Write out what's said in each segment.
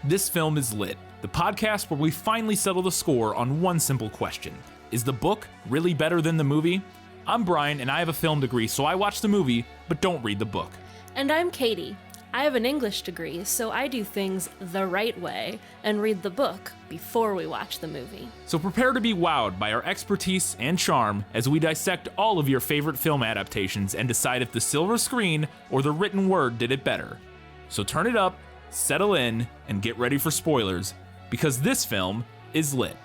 This Film is Lit, the podcast where we finally settle the score on one simple question. Is the book really better than the movie? I'm Brian, and I have a film degree, so I watch the movie, but don't read the book. And I'm Katie. I have an English degree, so I do things the right way and read the book before we watch the movie. So prepare to be wowed by our expertise and charm as we dissect all of your favorite film adaptations and decide if the silver screen or the written word did it better. So turn it up, settle in, and get ready for spoilers, because this film is lit.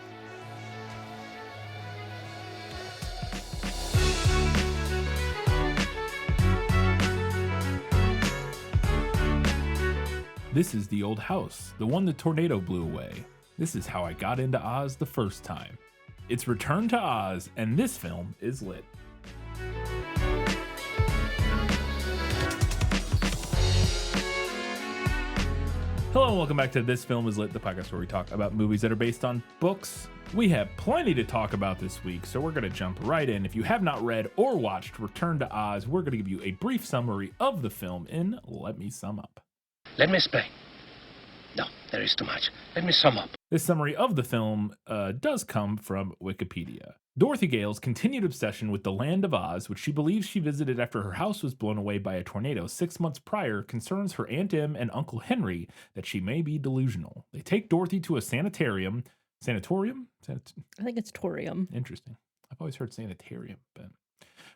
This is the old house, the one the tornado blew away. This is how I got into Oz the first time. It's Return to Oz, and this film is lit. Hello and welcome back to This Film is Lit, the podcast where we talk about movies that are based on books. We have plenty to talk about this week, so we're going to jump right in. If you have not read or watched Return to Oz, we're going to give you a brief summary of the film in Let Me Sum Up. Let me explain. No, there is too much. Let me sum up. This summary of the film does come from Wikipedia. Dorothy Gale's continued obsession with the land of Oz, which she believes she visited after her house was blown away by a tornado 6 months prior, concerns her Aunt Em and Uncle Henry that she may be delusional. They take Dorothy to a sanatorium. Sanatorium? I think it's Torium. Interesting. I've always heard sanitarium, but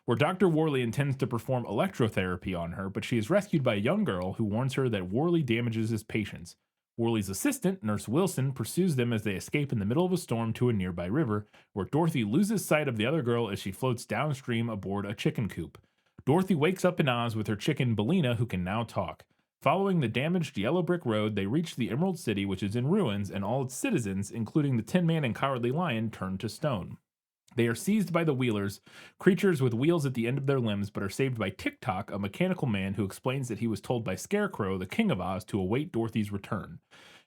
where Dr. Worley intends to perform electrotherapy on her, but she is rescued by a young girl who warns her that Worley damages his patients. Worley's assistant, Nurse Wilson, pursues them as they escape in the middle of a storm to a nearby river, where Dorothy loses sight of the other girl as she floats downstream aboard a chicken coop. Dorothy wakes up in Oz with her chicken Bellina, who can now talk. Following the damaged yellow brick road, they reach the Emerald City, which is in ruins, and all its citizens, including the Tin Man and Cowardly Lion, turn to stone. They are seized by the Wheelers, creatures with wheels at the end of their limbs, but are saved by Tick-Tock, a mechanical man who explains that he was told by Scarecrow, the King of Oz, to await Dorothy's return.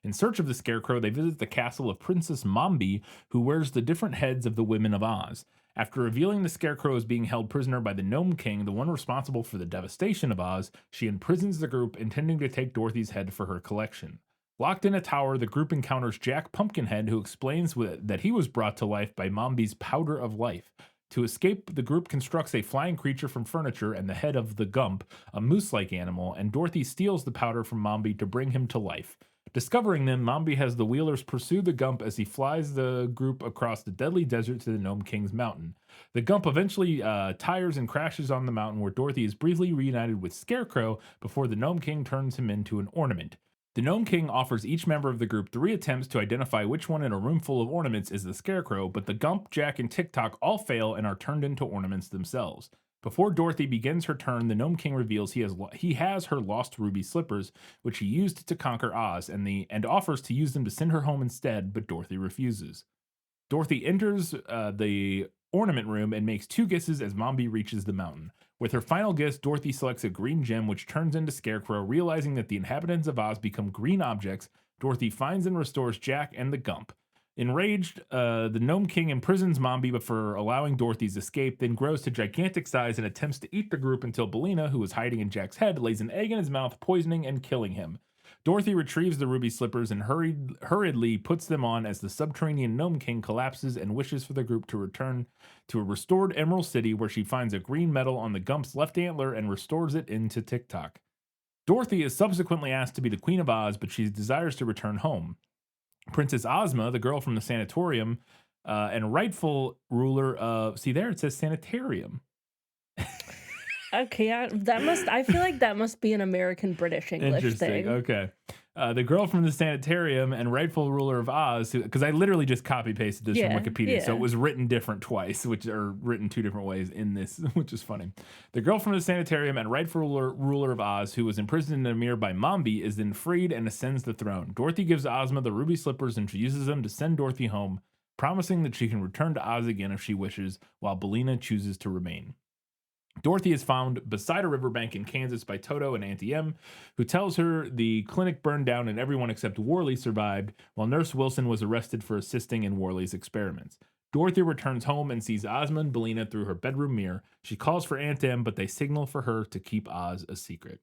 In search of the Scarecrow, they visit the castle of Princess Mombi, who wears the different heads of the women of Oz. After revealing the Scarecrow as being held prisoner by the Gnome King, the one responsible for the devastation of Oz, she imprisons the group, intending to take Dorothy's head for her collection. Locked in a tower, the group encounters Jack Pumpkinhead, who explains that he was brought to life by Mombi's powder of life. To escape, the group constructs a flying creature from furniture and the head of the Gump, a moose-like animal, and Dorothy steals the powder from Mombi to bring him to life. Discovering them, Mombi has the Wheelers pursue the Gump as he flies the group across the deadly desert to the Gnome King's mountain. The Gump eventually tires and crashes on the mountain, where Dorothy is briefly reunited with Scarecrow before the Gnome King turns him into an ornament. The Gnome King offers each member of the group 3 attempts to identify which one in a room full of ornaments is the Scarecrow, but the Gump, Jack, and Tick-Tock all fail and are turned into ornaments themselves. Before Dorothy begins her turn, the Gnome King reveals he has her lost ruby slippers, which he used to conquer Oz, and offers to use them to send her home instead, but Dorothy refuses. Dorothy enters the ornament room and makes 2 guesses as Mombi reaches the mountain. With her final guess, Dorothy selects a green gem, which turns into Scarecrow. Realizing that the inhabitants of Oz become green objects, Dorothy finds and restores Jack and the Gump. Enraged, the Gnome King imprisons Mombi for allowing Dorothy's escape, then grows to gigantic size and attempts to eat the group until Bellina, who is hiding in Jack's head, lays an egg in his mouth, poisoning and killing him. Dorothy retrieves the ruby slippers and hurriedly puts them on as the subterranean Gnome King collapses and wishes for the group to return to a restored Emerald City, where she finds a green medal on the Gump's left antler and restores it into Tick-Tock. Dorothy is subsequently asked to be the Queen of Oz, but she desires to return home. Princess Ozma, the girl from the sanatorium, and rightful ruler of... See there, it says sanitarium. Okay, I feel like that must be an American British English thing. Okay. The girl from the sanitarium and rightful ruler of Oz, because I literally just copy pasted this from Wikipedia, so it was written different twice, which are written 2 different ways in this, which is funny. The girl from the sanitarium and rightful ruler of Oz, who was imprisoned in a mirror by Mombi, is then freed and ascends the throne. Dorothy gives Ozma the ruby slippers and she uses them to send Dorothy home, promising that she can return to Oz again if she wishes, while Bellina chooses to remain. Dorothy is found beside a riverbank in Kansas by Toto and Auntie Em, who tells her the clinic burned down and everyone except Worley survived, while Nurse Wilson was arrested for assisting in Worley's experiments. Dorothy returns home and sees Ozma and Bellina through her bedroom mirror. She calls for Aunt Em, but they signal for her to keep Oz a secret.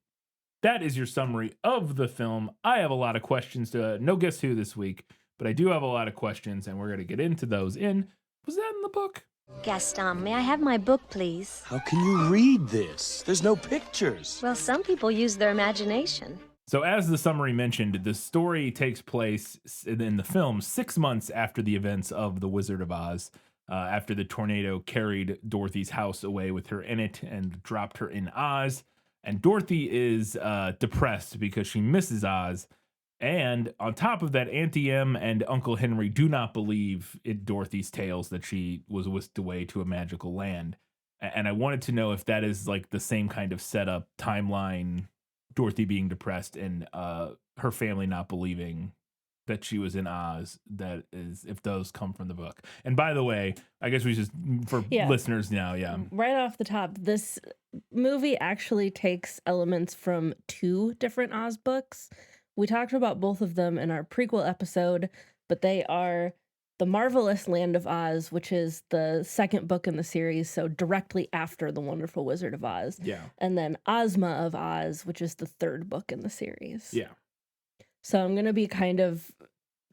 that is your summary of the film. I have a lot of questions to no guess who this week, but I do have a lot of questions, and we're going to get into those in. Was that in the book? Gaston, may I have my book, please? How can you read this? There's no pictures. Well, some people use their imagination. So, as the summary mentioned, the story takes place in the film 6 months after the events of The Wizard of Oz, after the tornado carried Dorothy's house away with her in it and dropped her in Oz. And Dorothy is depressed because she misses Oz. And on top of that, Auntie Em and Uncle Henry do not believe in Dorothy's tales that she was whisked away to a magical land. And I wanted to know if that is like the same kind of setup timeline, Dorothy being depressed and her family not believing that she was in Oz. That is, if those come from the book. And by the way, I guess we just, for listeners now, Right off the top, this movie actually takes elements from 2 different Oz books. We talked about both of them in our prequel episode, but they are The Marvelous Land of Oz, which is the second book in the series, so directly after The Wonderful Wizard of Oz. Yeah. And then Ozma of Oz, which is the third book in the series. Yeah. So I'm going to be kind of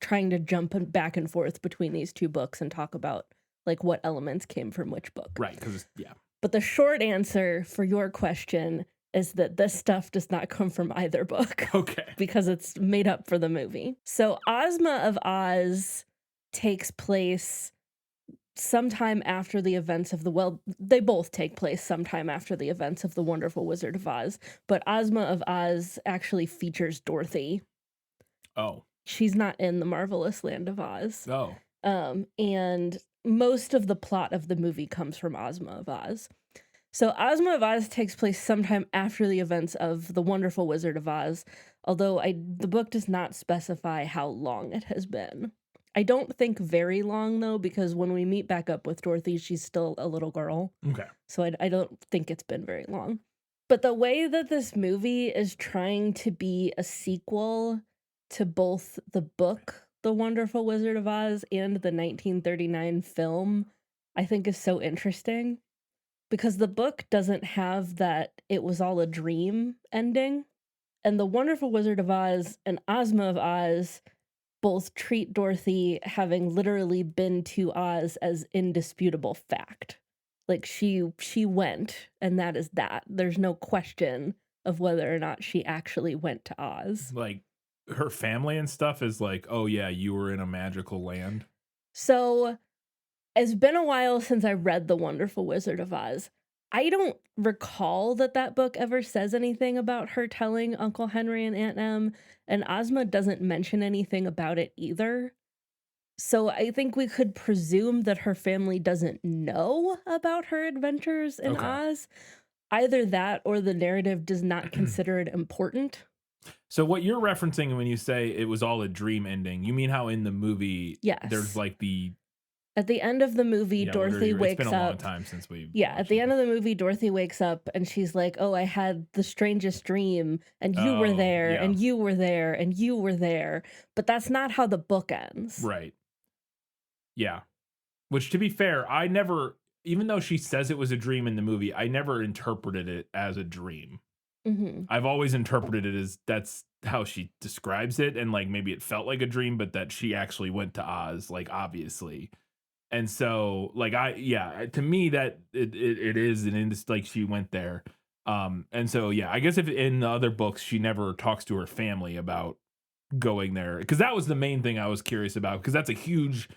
trying to jump back and forth between these 2 books and talk about like what elements came from which book. Right, because, yeah. But the short answer for your question is that this stuff does not come from either book. Okay. Because it's made up for the movie. So Ozma of Oz takes place sometime after the events of they both take place sometime after the events of The Wonderful Wizard of Oz. But Ozma of Oz actually features Dorothy. Oh. She's not in The Marvelous Land of Oz. Oh. And most of the plot of the movie comes from Ozma of Oz. So Ozma of Oz takes place sometime after the events of The Wonderful Wizard of Oz, although the book does not specify how long it has been. I don't think very long, though, because when we meet back up with Dorothy, she's still a little girl. Okay. So I don't think it's been very long. But the way that this movie is trying to be a sequel to both the book, The Wonderful Wizard of Oz, and the 1939 film, I think is so interesting. Because the book doesn't have that it was all a dream ending. And The Wonderful Wizard of Oz and Ozma of Oz both treat Dorothy having literally been to Oz as indisputable fact. Like she went, and that is that. There's no question of whether or not she actually went to Oz. Like her family and stuff is like, oh yeah, you were in a magical land. So it's been a while since I read The Wonderful Wizard of Oz. I don't recall that book ever says anything about her telling Uncle Henry and Aunt Em, and Ozma doesn't mention anything about it either. So I think we could presume that her family doesn't know about her adventures in Oz. Either that or the narrative does not consider it important. So what you're referencing when you say it was all a dream ending, you mean how in the movie there's like at the end of the movie, Dorothy wakes up. It's been a long time since we. Yeah, at the end of the movie, Dorothy wakes up and she's like, "Oh, I had the strangest dream, and you were there, and you were there, and you were there." But that's not how the book ends. Right. Yeah. Which, to be fair, I never, even though she says it was a dream in the movie, I never interpreted it as a dream. Mm-hmm. I've always interpreted it as that's how she describes it, and like maybe it felt like a dream, but that she actually went to Oz, like obviously. And so, like, to me, that it is an like she went there. And so, yeah, I guess if in the other books, she never talks to her family about going there, because that was the main thing I was curious about, because that's a huge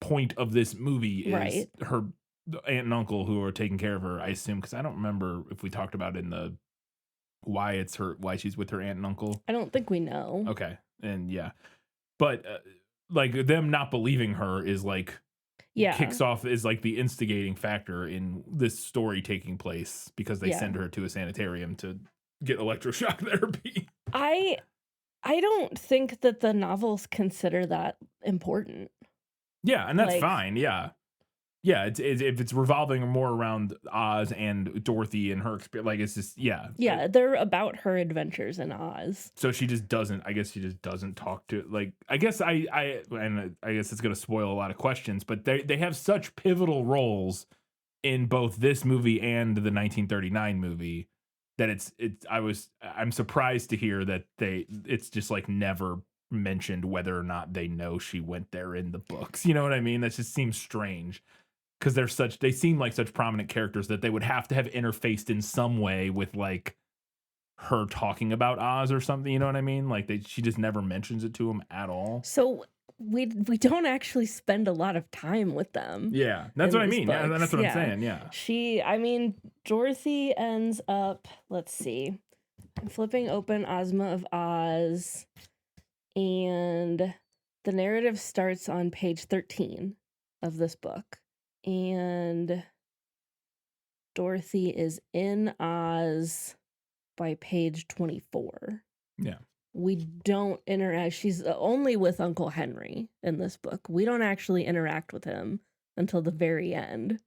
point of this movie is her aunt and uncle who are taking care of her, I assume, because I don't remember if we talked about in the why she's with her aunt and uncle. I don't think we know. Okay. And yeah, but like them not believing her is like, kicks off is like the instigating factor in this story taking place, because they send her to a sanitarium to get electroshock therapy. I don't think that the novels consider that important. Yeah, and that's fine. Yeah. Yeah, it's if it's revolving more around Oz and Dorothy and her experience, like it's just they're about her adventures in Oz. So she just doesn't. I guess she just doesn't talk to. Like, I guess I guess it's gonna spoil a lot of questions, but they have such pivotal roles in both this movie and the 1939 movie that I'm surprised to hear that it's just like never mentioned whether or not they know she went there in the books. You know what I mean? That just seems strange because they seem like such prominent characters that they would have to have interfaced in some way with like her talking about Oz or something. You know what I mean? Like she just never mentions it to him at all. So we don't actually spend a lot of time with them. Yeah, that's in what I these mean. Yeah, books. that's what I'm saying. Yeah. I mean, Dorothy ends up, let's see, I'm flipping open Ozma of Oz, and the narrative starts on page 13 of this book. And Dorothy is in Oz by page 24. Yeah. We don't interact. She's only with Uncle Henry in this book. We don't actually interact with him until the very end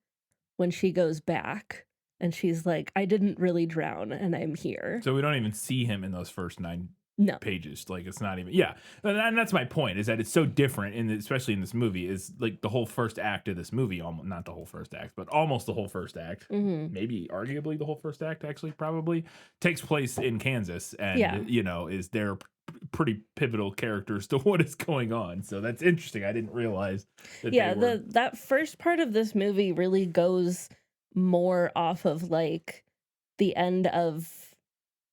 when she goes back and she's like, I didn't really drown and I'm here. So we don't even see him in those first 9 No. pages. Like it's not even, yeah. And that's my point, is that it's so different, especially in this movie, is like the whole first act of this movie, almost not the whole first act, but almost the whole first act, maybe arguably the whole first act, actually, probably takes place in Kansas, and is their pretty pivotal characters to what is going on. So that's interesting. I didn't realize that. Yeah, that first part of this movie really goes more off of like the end of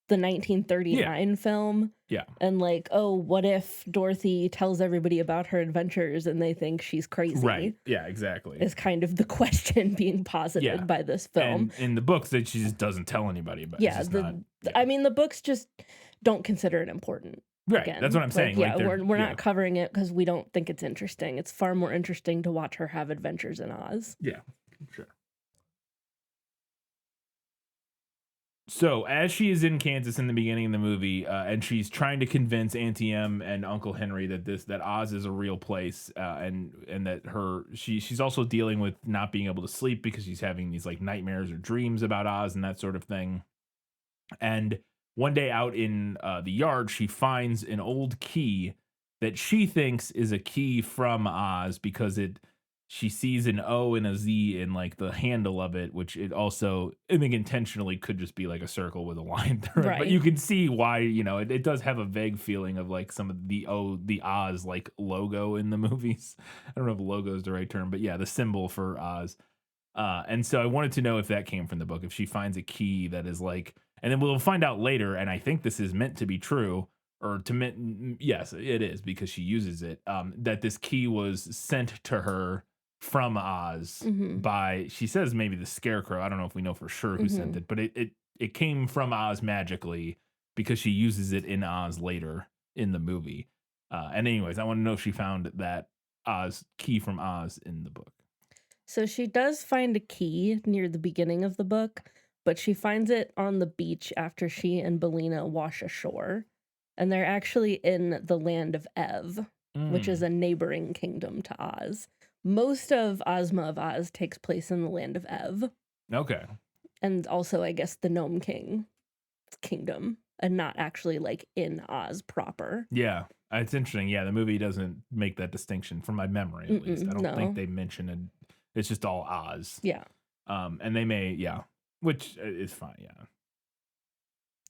the 1939 film. Yeah. And like, oh, what if Dorothy tells everybody about her adventures and they think she's crazy? Right. Yeah, exactly. Is kind of the question being posited by this film. And in the books, that she just doesn't tell anybody about. Yeah, I mean, the books just don't consider it important. Right. Again. That's what I'm saying. Yeah, like we're not covering it because we don't think it's interesting. It's far more interesting to watch her have adventures in Oz. Yeah, sure. So as she is in Kansas in the beginning of the movie, and she's trying to convince Auntie Em and Uncle Henry that Oz is a real place, and that she's also dealing with not being able to sleep because she's having these like nightmares or dreams about Oz and that sort of thing. And one day out in the yard, she finds an old key that she thinks is a key from Oz because she sees an O and a Z in like the handle of it, which it also, I think intentionally could just be like a circle with a line through it. But you can see why, it does have a vague feeling of like some of the Oz like logo in the movies. I don't know if logo is the right term, but yeah, the symbol for Oz. And so I wanted to know if that came from the book, if she finds a key that is like, and then we'll find out later, and I think this is meant to be true, yes, it is because she uses it, that this key was sent to her from Oz by, she says maybe the Scarecrow. I don't know if we know for sure who sent it, but it came from Oz magically because she uses it in Oz later in the movie. And anyways, I want to know if she found that Oz key from Oz in the book. So she does find a key near the beginning of the book, but she finds it on the beach after she and Bellina wash ashore. And they're actually in the land of Ev, which is a neighboring kingdom to Oz. Most of Ozma of Oz takes place in the land of Ev. Okay. And also, I guess, the Gnome King kingdom, and not actually like in Oz proper. Yeah, it's interesting. Yeah, the movie doesn't make that distinction from my memory, at least. I don't think they mention it. It's just all Oz. Yeah. And they may, which is fine, yeah.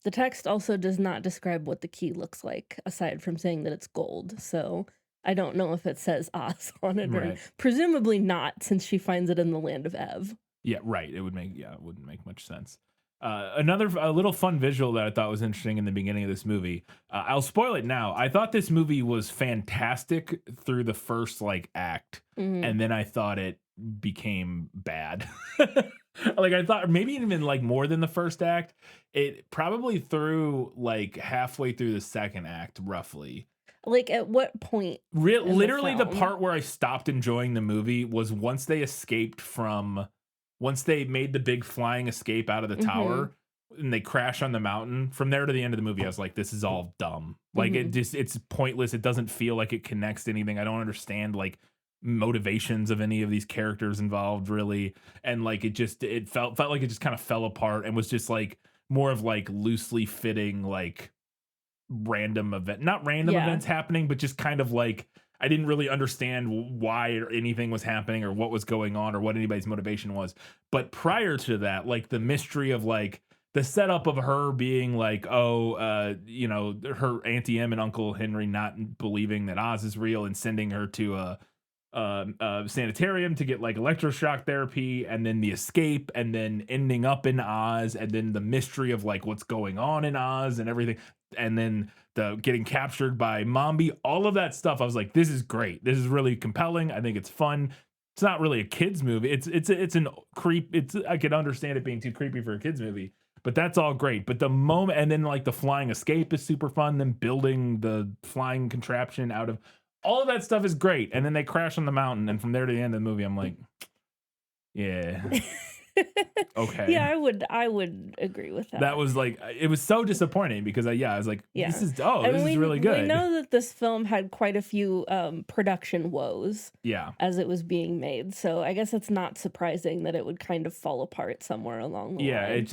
The text also does not describe what the key looks like, aside from saying that it's gold. So I don't know if it says Oz on it, or presumably not, since she finds it in the land of Ev. Yeah, right. It wouldn't make much sense. A little fun visual that I thought was interesting in the beginning of this movie. I'll spoil it now. I thought this movie was fantastic through the first like act, and then I thought it became bad. Like I thought maybe even like more than the first act. It probably through like halfway through the second act, roughly. Like at what point? Literally the part where I stopped enjoying the movie was once they made the big flying escape out of the tower and they crash on the mountain. From there to the end of the movie, I was like, this is all dumb. Like it's pointless. It doesn't feel like it connects to anything. I don't understand like motivations of any of these characters involved really. And like it felt like it just kind of fell apart and was just like more of like loosely fitting like random events happening, but just kind of like I didn't really understand why anything was happening or what was going on or what anybody's motivation was. But prior to that, like the mystery of like the setup of her being like, you know, her Auntie Em and Uncle Henry not believing that Oz is real and sending her to a sanitarium to get like electroshock therapy, and then the escape, and then ending up in Oz, and then the mystery of like what's going on in Oz and everything, and then the getting captured by Mombi, all of that stuff. I was like, this is great. This is really compelling. I think it's fun. It's not really a kids movie. It's an creep. I could understand it being too creepy for a kids movie, but that's all great. But the moment, and then like the flying escape is super fun. Then building the flying contraption out of all of that stuff is great. And then they crash on the mountain, and from there to the end of the movie, I'm like, yeah, okay. Yeah, I would agree with that. That was like, it was so disappointing because I was like, Yeah. this is And this is really good. We know that this film had quite a few production woes Yeah. as it was being made. So I guess it's not surprising that it would kind of fall apart somewhere along the line. Yeah, it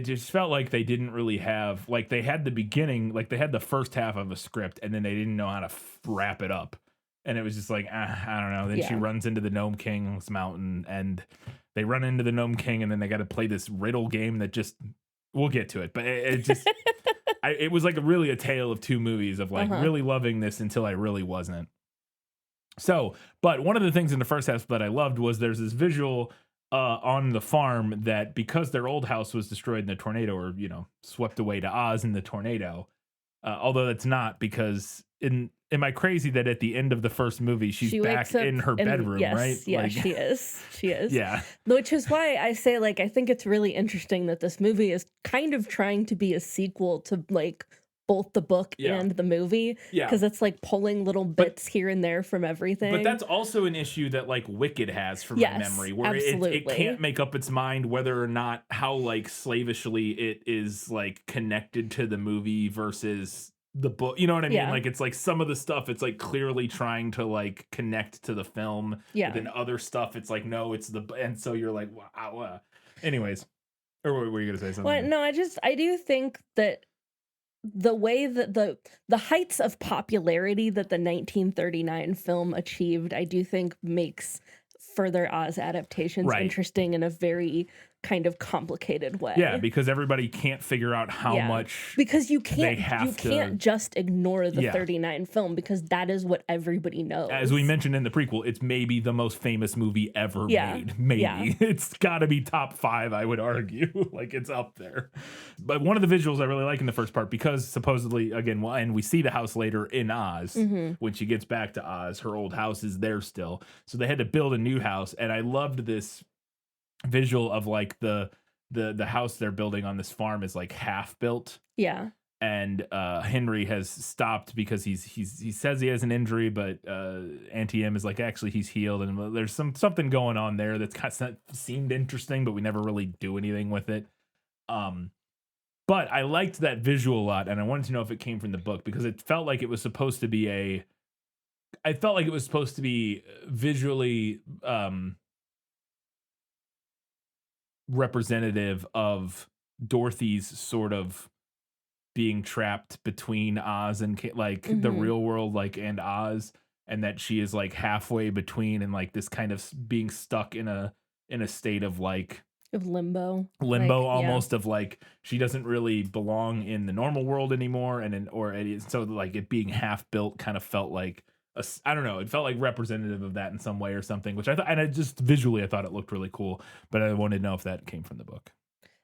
just felt like they didn't really have, like, they had the beginning, like they had the first half of a script, and then they didn't know how to wrap it up. And it was just like, I don't know. Then she runs into the Gnome King's mountain, and they run into the Gnome King, and then they got to play this riddle game that just, we'll get to it. But it just, it was like really a tale of two movies of like really loving this until I really wasn't. So, but one of the things in the first half that I loved was there's this visual on the farm that, because their old house was destroyed in the tornado, or, you know, swept away to Oz in the tornado. Although that's not, because am I crazy that at the end of the first movie she back in her bedroom, right? Yeah, like, she is. She is. Yeah. Which is why I say, like, I think it's really interesting that this movie is kind of trying to be a sequel to like both the book and the movie. Yeah. Because it's like pulling little bits here and there from everything. But that's also an issue that like Wicked has from my memory, where it can't make up its mind whether or not how like slavishly it is like connected to the movie versus the book. You know what I mean? Like, it's like some of the stuff it's like clearly trying to like connect to the film. Yeah. But then other stuff it's like, no, it's the, and so you're like, wow. Anyways. Or what were you gonna say? Something? Well, no, I do think that the way that the heights of popularity that the 1939 film achieved, I do think makes further Oz adaptations interesting in a very kind of complicated way. Yeah, because everybody can't figure out how much, because you can't just ignore the 39 film, because that is what everybody knows. As we mentioned in the prequel, it's maybe the most famous movie ever made. Maybe. Yeah. It's got to be top 5, I would argue. Like, it's up there. But one of the visuals I really like in the first part, because supposedly, again, and we see the house later in Oz, when she gets back to Oz, her old house is there still. So they had to build a new house, and I loved this visual of like the house they're building on this farm is like half built. Yeah. And Henry has stopped because he says he has an injury, but Auntie Em is like, actually he's healed, and there's something going on there that's kind of seemed interesting, but we never really do anything with it. But I liked that visual a lot, and I wanted to know if it came from the book, because it felt like it was supposed to be visually representative of Dorothy's sort of being trapped between Oz and like the real world, like, and Oz, and that she is like halfway between, and like this kind of being stuck in a state of like of limbo like, almost of like she doesn't really belong in the normal world anymore, and so like it being half built kind of felt like I don't know, it felt like representative of that in some way or something, which I thought, and I just visually I thought it looked really cool, but I wanted to know if that came from the book.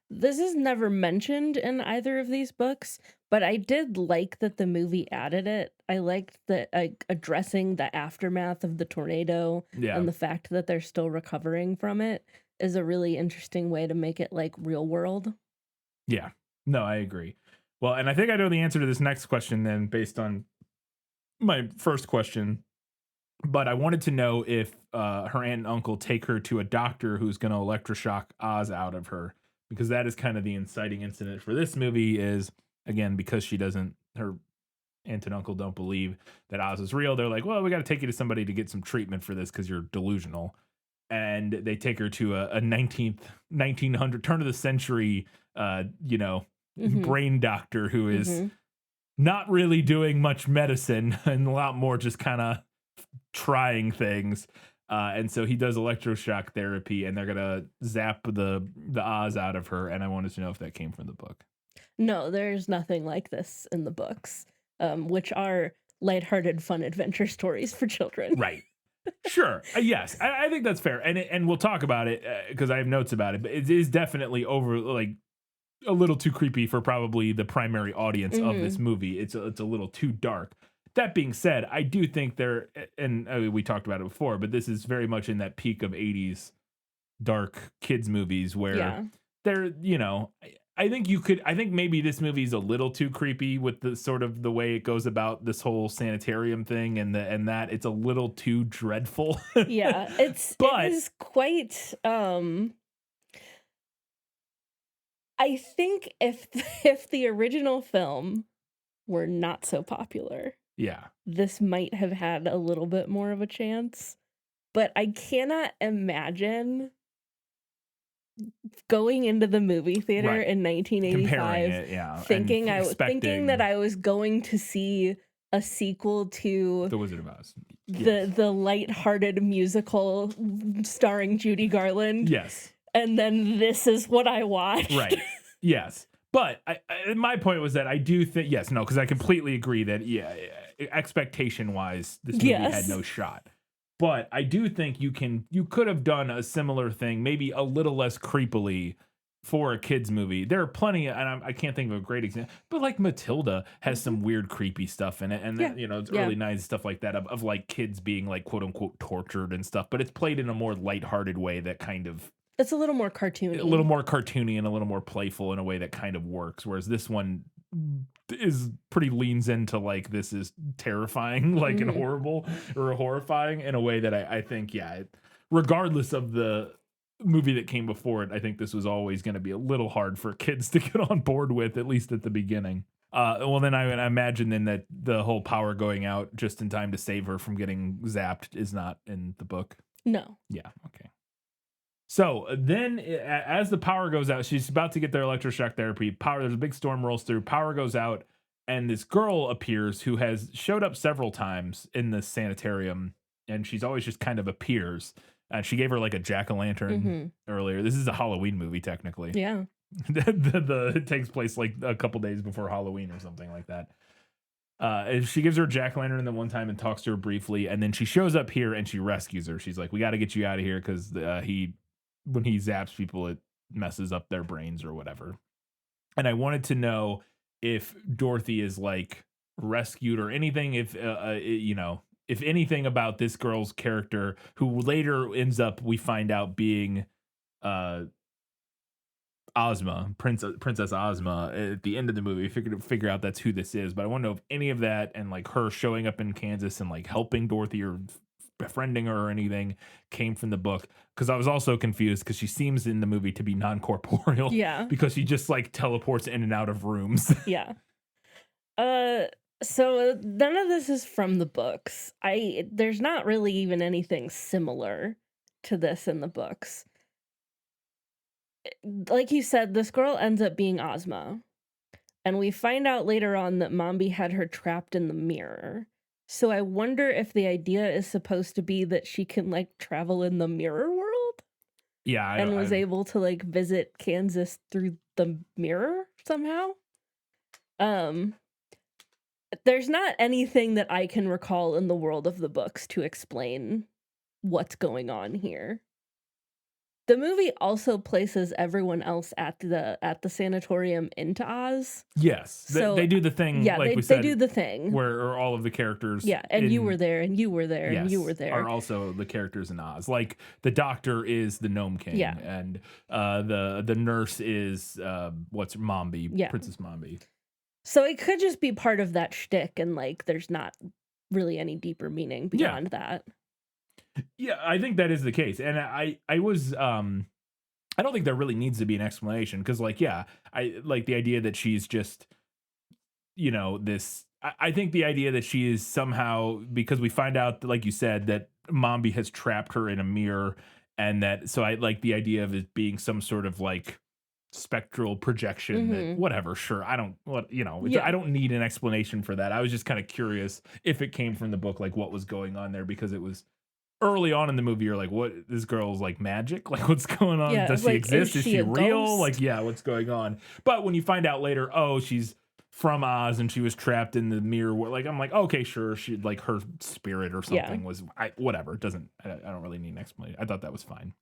This is never mentioned in either of these books, but I did like that the movie added it. I liked that addressing the aftermath of the tornado and the fact that they're still recovering from it is a really interesting way to make it like real world. Yeah, no, I agree. Well, and I think I know the answer to this next question then, based on my first question, but I wanted to know if her aunt and uncle take her to a doctor who's going to electroshock Oz out of her, because that is kind of the inciting incident for this movie. Is, again, because her aunt and uncle don't believe that Oz is real, they're like, well, we got to take you to somebody to get some treatment for this because you're delusional. And they take her to a 1900 turn of the century brain doctor who is not really doing much medicine and a lot more just kind of trying things. And so he does electroshock therapy, and they're gonna zap the Oz out of her. And I wanted to know if that came from the book. No, there's nothing like this in the books, which are lighthearted, fun adventure stories for children. Right. Sure. Yes, I think that's fair, and we'll talk about it because I have notes about it. But it is definitely over like a little too creepy for probably the primary audience of this movie. It's a little too dark. That being said, I do think there, and we talked about it before, but this is very much in that peak of '80s dark kids movies where Yeah. they're, I think I think maybe this movie is a little too creepy with the sort of the way it goes about this whole sanitarium thing and that it's a little too dreadful. Yeah, But it is quite I think if the original film were not so popular, yeah, this might have had a little bit more of a chance. But I cannot imagine going into the movie theater right. in Comparing 1985 it, yeah, and thinking expecting that I was going to see a sequel to The Wizard of Oz. the lighthearted musical starring Judy Garland. Yes. And then this is what I watched. Right. Yes. But my point was that I do think, yes, no, because I completely agree that, expectation wise, this movie had no shot. But I do think you could have done a similar thing, maybe a little less creepily for a kid's movie. There are plenty, and I can't think of a great example, but like Matilda has some weird creepy stuff in it. And, it's early 90s stuff like that of like kids being like, quote unquote, tortured and stuff. But it's played in a more lighthearted way that kind of, it's a little more cartoony. a little more cartoony and a little more playful in a way that kind of works. Whereas this one is pretty leans into like, this is terrifying, like and horrible or horrifying in a way that I think, regardless of the movie that came before it, I think this was always going to be a little hard for kids to get on board with, at least at the beginning. Well, then I imagine then that the whole power going out just in time to save her from getting zapped is not in the book. No. Yeah. Okay. So then as the power goes out, she's about to get their electroshock therapy. There's a big storm rolls through, power goes out, and this girl appears who has showed up several times in the sanitarium, and she's always just kind of appears. She gave her like a jack-o'-lantern earlier. This is a Halloween movie, technically. Yeah. It takes place like a couple days before Halloween or something like that. She gives her a jack-o'-lantern the one time and talks to her briefly, and then she shows up here and she rescues her. She's like, we got to get you out of here because when he zaps people, it messes up their brains or whatever. And I wanted to know if Dorothy is like rescued or anything, if anything about this girl's character, who later ends up, we find out, being Ozma, Princess Ozma at the end of the movie. Figure out that's who this is. But I want to know if any of that and like her showing up in Kansas and like helping Dorothy or befriending her or anything came from the book, because I was also confused because she seems in the movie to be non-corporeal. Yeah. Because she just like teleports in and out of rooms. Yeah. So none of this is from the books. There's not really even anything similar to this in the books. Like you said, this girl ends up being Ozma. And we find out later on that Mombi had her trapped in the mirror. So I wonder if the idea is supposed to be that she can like travel in the mirror world. Yeah. And was able to like visit Kansas through the mirror somehow. There's not anything that I can recall in the world of the books to explain what's going on here. The movie also places everyone else at the sanatorium into Oz. Yes, So, they do the thing. Yeah, like they, we said, they do the thing where all of the characters. Yeah, and you were there, and you were there, and you were there. Are also the characters in Oz. Like the doctor is the Gnome King, Yeah. and the nurse is Mombi, Yeah. Princess Mombi. So it could just be part of that shtick, and like there's not really any deeper meaning beyond that. Yeah, I think that is the case, and I was I don't think there really needs to be an explanation, because like I like the idea that she's just this. I think the idea that she is somehow, because we find out, like you said, that Mombi has trapped her in a mirror, and that, so I like the idea of it being some sort of like spectral projection that, whatever, sure, I don't I don't need an explanation for that. I was just kind of curious if it came from the book, like what was going on there, because it was early on in the movie, you're like, what? This girl's like magic? Like, what's going on? Yeah, Does she like, is exist? Is she she a real? Like, ghost? yeah, what's going on? But when you find out later, oh, she's from Oz and she was trapped in the mirror. Like, I'm like, okay, sure. She like her spirit or Yeah. something was whatever. It doesn't, I don't really need an explanation. I thought that was fine.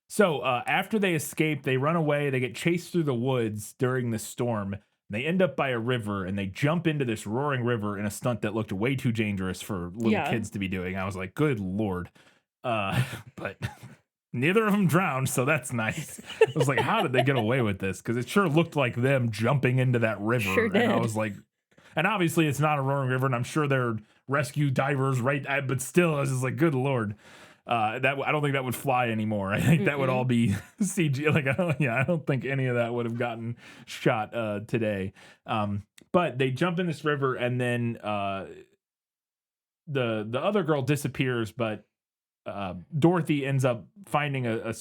So after they escape, they run away. They get chased through the woods during the storm. They end up by a river and they jump into this roaring river in a stunt that looked way too dangerous for little Yeah. kids to be doing. I was like, good Lord. But neither of them drowned, so that's nice. I was like, how did they get away with this? Because it sure looked like them jumping into that river. Sure And I did. was like, and obviously it's not a roaring river, and I'm sure they're rescue divers, right? But still, I was just like, good Lord. That I don't think that would fly anymore. I think that would all be CG. Like, I don't think any of that would have gotten shot today. But they jump in this river, and then the other girl disappears. But Dorothy ends up finding a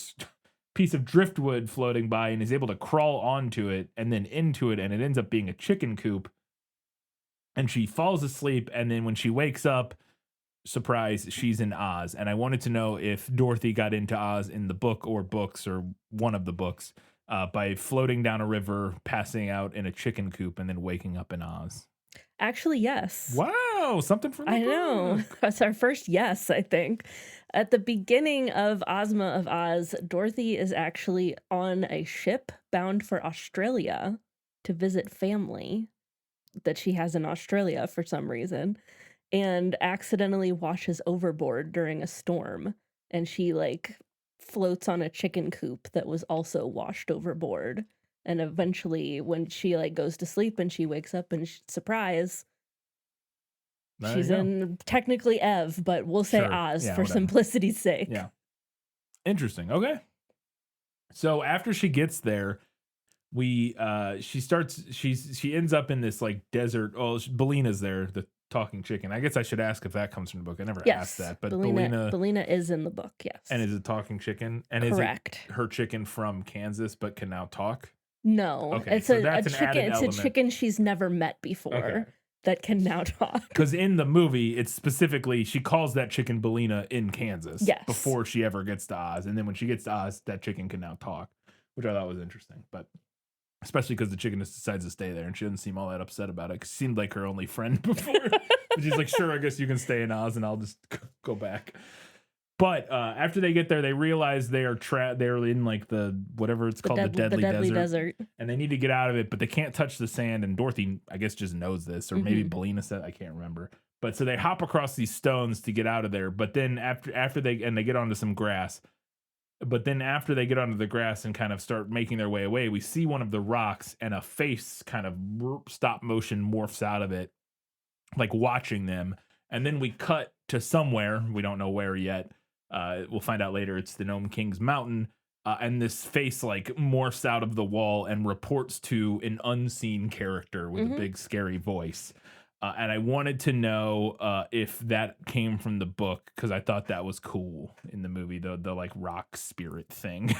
piece of driftwood floating by and is able to crawl onto it and then into it, and it ends up being a chicken coop. And she falls asleep, and then when she wakes up, surprise, she's in Oz. And I wanted to know if Dorothy got into Oz in the book or books or one of the books by floating down a river, passing out in a chicken coop, and then waking up in Oz. Actually, yes. Wow, something from the I know. book. That's our first yes, I think. At the beginning of Ozma of Oz, Dorothy is actually on a ship bound for Australia to visit family that she has in Australia for some reason, and accidentally washes overboard during a storm. And she like floats on a chicken coop that was also washed overboard. And eventually, when she like goes to sleep and she wakes up and surprise, There she's you go. in technically Ev, but we'll say Sure. Oz Yeah, for whatever. simplicity's sake. Yeah. Interesting. Okay. So after she gets there, she ends up in this like desert. Oh, Belina's there, the talking chicken. I guess I should ask if that comes from the book. I never asked Yes, that, but Belina is in the book. Yes, and is a talking chicken, and correct. is it her chicken from Kansas but can now talk? No, Okay, it's so a that's an chicken. added It's element. a chicken she's never met before Okay. that can now talk. Because in the movie, it's specifically she calls that chicken Belina in Kansas Yes. before she ever gets to Oz, and then when she gets to Oz, that chicken can now talk, which I thought was interesting. But especially because the chicken just decides to stay there, and she doesn't seem all that upset about it. 'Cause she seemed like her only friend before. But she's like, sure, I guess you can stay in Oz, and I'll just go back. But after they get there, they realize they're in like the whatever it's called, the deadly desert, and they need to get out of it, but they can't touch the sand. And Dorothy, I guess, just knows this, or maybe Belina said, I can't remember. But so they hop across these stones to get out of there. But then after they get onto some grass. But then after they get onto the grass and kind of start making their way away, we see one of the rocks and a face kind of stop motion morphs out of it, like watching them. And then we cut to somewhere, we don't know where yet. We'll find out later. It's the Gnome King's mountain. And this face like morphs out of the wall and reports to an unseen character with a big scary voice. And I wanted to know if that came from the book, because I thought that was cool in the movie, the like rock spirit thing.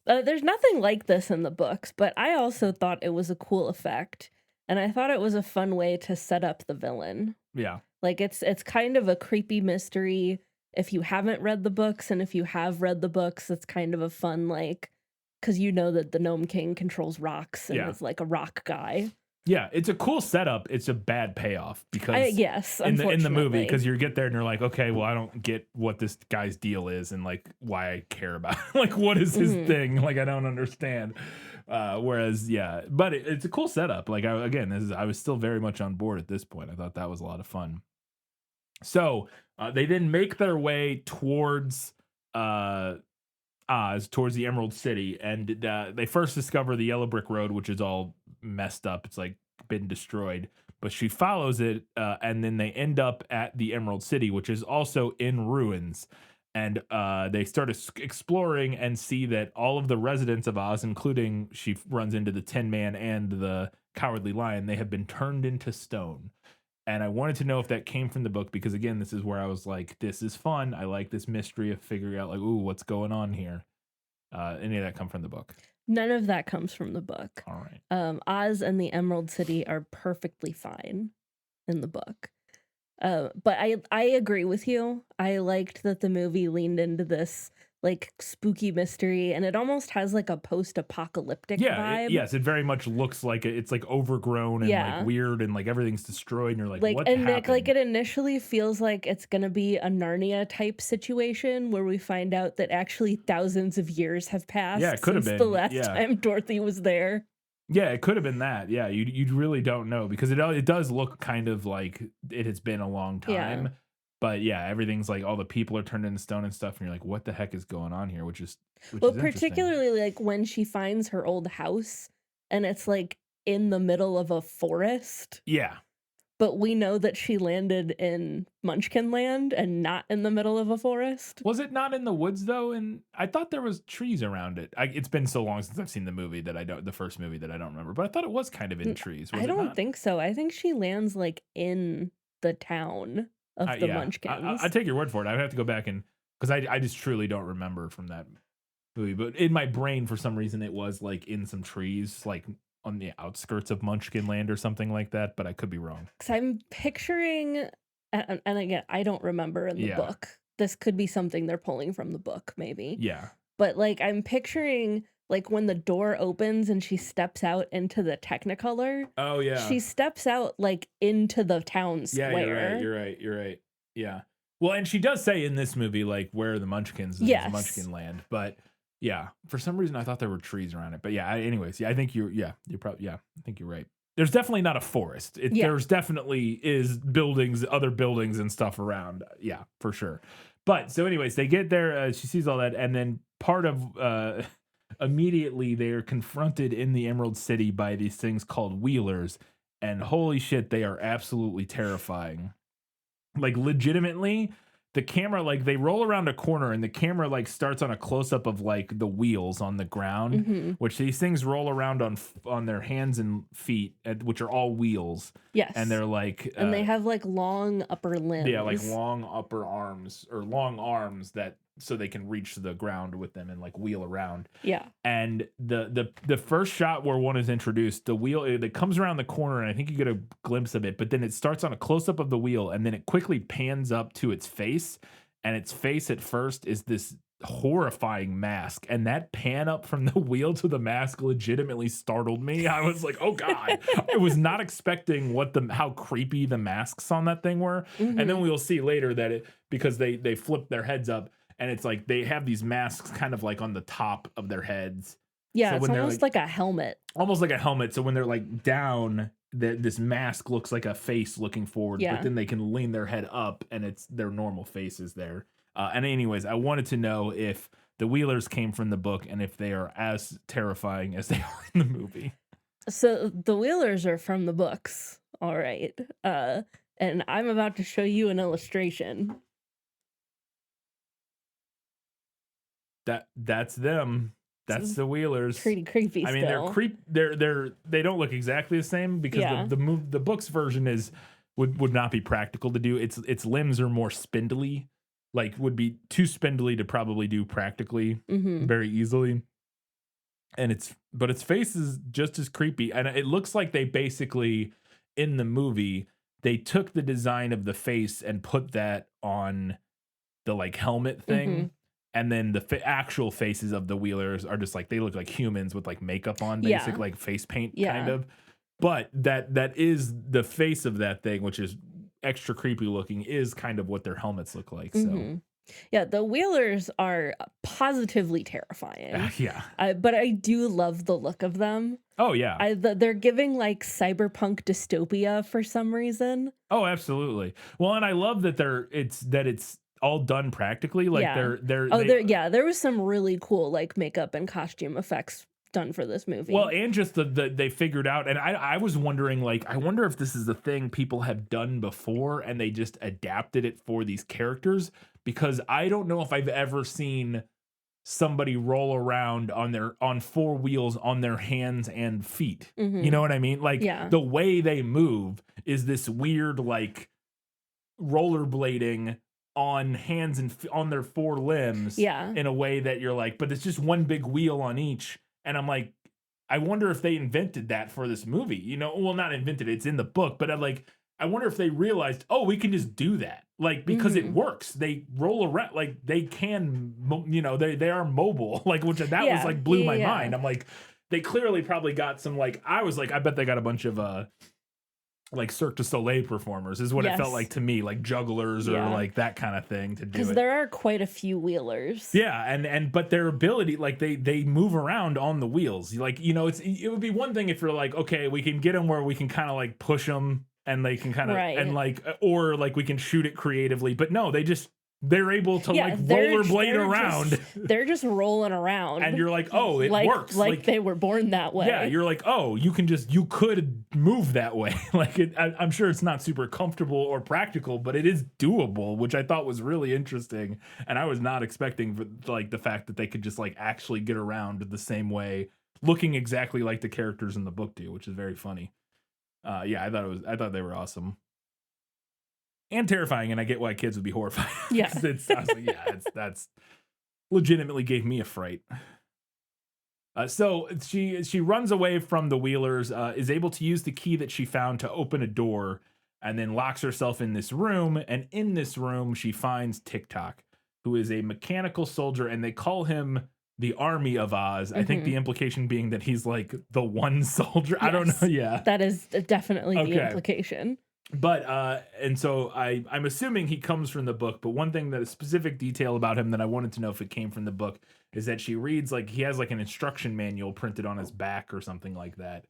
There's nothing like this in the books, but I also thought it was a cool effect, and I thought it was a fun way to set up the villain. Yeah. Like it's kind of a creepy mystery if you haven't read the books, and if you have read the books, it's kind of a fun like, because you know that the Gnome King controls rocks and is like a rock guy. Yeah, it's a cool setup. It's a bad payoff because yes, in the movie, unfortunately. because you get there and you're like, okay, well, I don't get what this guy's deal is and like why I care about it. Like what is his thing? Like I don't understand. Whereas but it's a cool setup. Like I was still very much on board at this point. I thought that was a lot of fun. So they then make their way towards Oz, towards the Emerald City, and they first discover the Yellow Brick Road, which is all messed up. It's like been destroyed, but she follows it, and then they end up at the Emerald City, which is also in ruins. And they start exploring and see that all of the residents of Oz, including she runs into the Tin Man and the Cowardly Lion, they have been turned into stone. And I wanted to know if that came from the book, because again, this is where I was like, this is fun. I like this mystery of figuring out like, ooh, what's going on here. Any of that come from the book? None of that comes from the book. All right. Oz and the Emerald City are perfectly fine in the book. But I agree with you. I liked that the movie leaned into this like spooky mystery, and it almost has like a post-apocalyptic Yeah, vibe. yes, it very much looks like it's like overgrown and like Yeah. weird and like everything's destroyed and you're like, Like what and Nick, like happened? it initially feels like it's gonna be a Narnia type situation where we find out that actually thousands of years have Yeah, passed it could have since the been. last Yeah. time Dorothy was there. Yeah, it could have been that. Yeah, you really don't know because it does look kind of like it has been a long Yeah. time. But yeah, everything's like all the people are turned into stone and stuff, and you're like, what the heck is going on here? Which Well, is interesting. particularly like when she finds her old house and it's like in the middle of a forest. Yeah. But we know that she landed in Munchkin Land and not in the middle of a forest. Was it not in the woods though? And I thought there was trees around it. It's been so long since I've seen the movie that I don't the first movie that I don't remember. But I thought it was kind of in N trees. Was I it don't not? think so. I think she lands, like, in the town of the Yeah, I Munchkins. take your word for it. I have to go back and because I just truly don't remember from that movie. But in my brain, for some reason, it was like in some trees, like on the outskirts of Munchkin Land or something like that. But I could be wrong. 'Cause I'm picturing and again, I don't remember in the Yeah, book. This could be something they're pulling from the book, maybe. yeah, But, like, I'm picturing, like, when the door opens and she steps out into the Technicolor, oh yeah, she steps out, like, into the town yeah. You're right. square. You're right. You're right. Yeah. Well, and she does say in this movie, like, where are the Munchkins? This is Yes. Munchkin Land. But yeah, for some reason, I thought there were trees around it. But yeah, anyways, yeah, I think you're probably, yeah, I think you're right. There's definitely not a forest. Yeah. There's definitely is buildings, other buildings and stuff around. Yeah, for sure. But so, anyways, they get there. She sees all that. And then part of, immediately they are confronted in the Emerald City by these things called wheelers. And holy shit, they are absolutely terrifying. Like legitimately, the camera like they roll around a corner and the camera like starts on a close up of like the wheels on the ground, Mhm. which these things roll around on their hands and feet, which are all wheels, Yes. and they're like And they have, like, long upper limbs. yeah, like long upper arms or long arms that so they can reach the ground with them and like wheel around. Yeah. And the first shot where one is introduced, the wheel it comes around the corner, and I think you get a glimpse of it, but then it starts on a close up of the wheel, and then it quickly pans up to its face, and its face at first is this horrifying mask, and that pan up from the wheel to the mask legitimately startled me. I was like, oh god, I was not expecting how creepy the masks on that thing were. And then Mhm. we'll see later that because they flip their heads up and it's like they have these masks kind of like on the top of their heads. Yeah, So it's when they're almost like a helmet. almost like a helmet. So when they're like down, this mask looks like a face looking forward, but Yeah. then they can lean their head up and it's their normal faces there. And anyways, I wanted to know if the Wheelers came from the book and if they are as terrifying as they are in the movie. So the Wheelers are from the books. All right. And I'm about to show you an illustration. That's them. That's the Wheelers. Pretty creepy I mean, still. they don't look exactly the same because Yeah. the book's version would not be practical to do. Its limbs are more spindly, like would be too spindly to probably do practically Mhm. very easily. And its face is just as creepy, and it looks like they basically in the movie they took the design of the face and put that on the like helmet thing. Mhm. And then the actual faces of the Wheelers are just like they look like humans with like makeup on, Yeah. basic like face paint Yeah. kind of. But that is the face of that thing, which is extra creepy looking, is kind of what their helmets look like. So Mhm. Yeah, the Wheelers are positively terrifying. yeah. But I do love the look of them. Oh yeah. They're giving like cyberpunk dystopia for some reason. Oh, absolutely. Well, and I love that it's all done practically. Like Yeah. they're Oh, they, there was some really cool like makeup and costume effects done for this movie. well, and just the they figured out, and I was wondering, like, I wonder if this is the thing people have done before and they just adapted it for these characters, because I don't know if I've ever seen somebody roll around on four wheels on their hands and feet. Mhm. You know what I mean? Like Yeah. the way they move is this weird like rollerblading on hands and on their four limbs Yeah. in a way that you're like, but it's just one big wheel on each. And I'm like, I wonder if they invented that for this movie, you know? Well, not invented, it's in the book, but I'm like, I wonder if they realized, oh, we can just do that. Like, because it works. They roll around, like, they can, they are mobile. Like, which that was Yeah. like blew my Yeah. mind. I'm like, they clearly probably got some, like, I was like, I bet they got a bunch of, like Cirque du Soleil performers is what it felt Yes. like to me, like jugglers or Yeah. like that kind of thing to do Because it. there are quite a few wheelers. Yeah, but their ability, like they move around on the wheels. Like, it would be one thing if you're like, okay, we can get them where we can kind of like push them and they can kind of Right. and like, or like we can shoot it creatively. But no, they're able to Yeah, like they're rollerblade around. They're just rolling around. And you're like, oh, it like, works. Like they were born that way. Yeah, you're like, oh, you could move that way. Like, I'm sure it's not super comfortable or practical, but it is doable, which I thought was really interesting. And I was not expecting like the fact that they could just like actually get around the same way, looking exactly like the characters in the book do, which is very funny. Yeah, I thought they were awesome. And terrifying, and I get why kids would be horrified. Yeah. I was like, yeah, that's legitimately gave me a fright. So she runs away from the Wheelers, is able to use the key that she found to open a door, and then locks herself in this room. And in this room, she finds TikTok, who is a mechanical soldier, and they call him the Army of Oz. I think the implication being that he's like the one soldier. I don't know. Yeah, that is definitely Okay. the implication. But and so I'm assuming he comes from the book, but one thing that a specific detail about him that I wanted to know if it came from the book is that she reads, like, he has like an instruction manual printed on his back or something like that.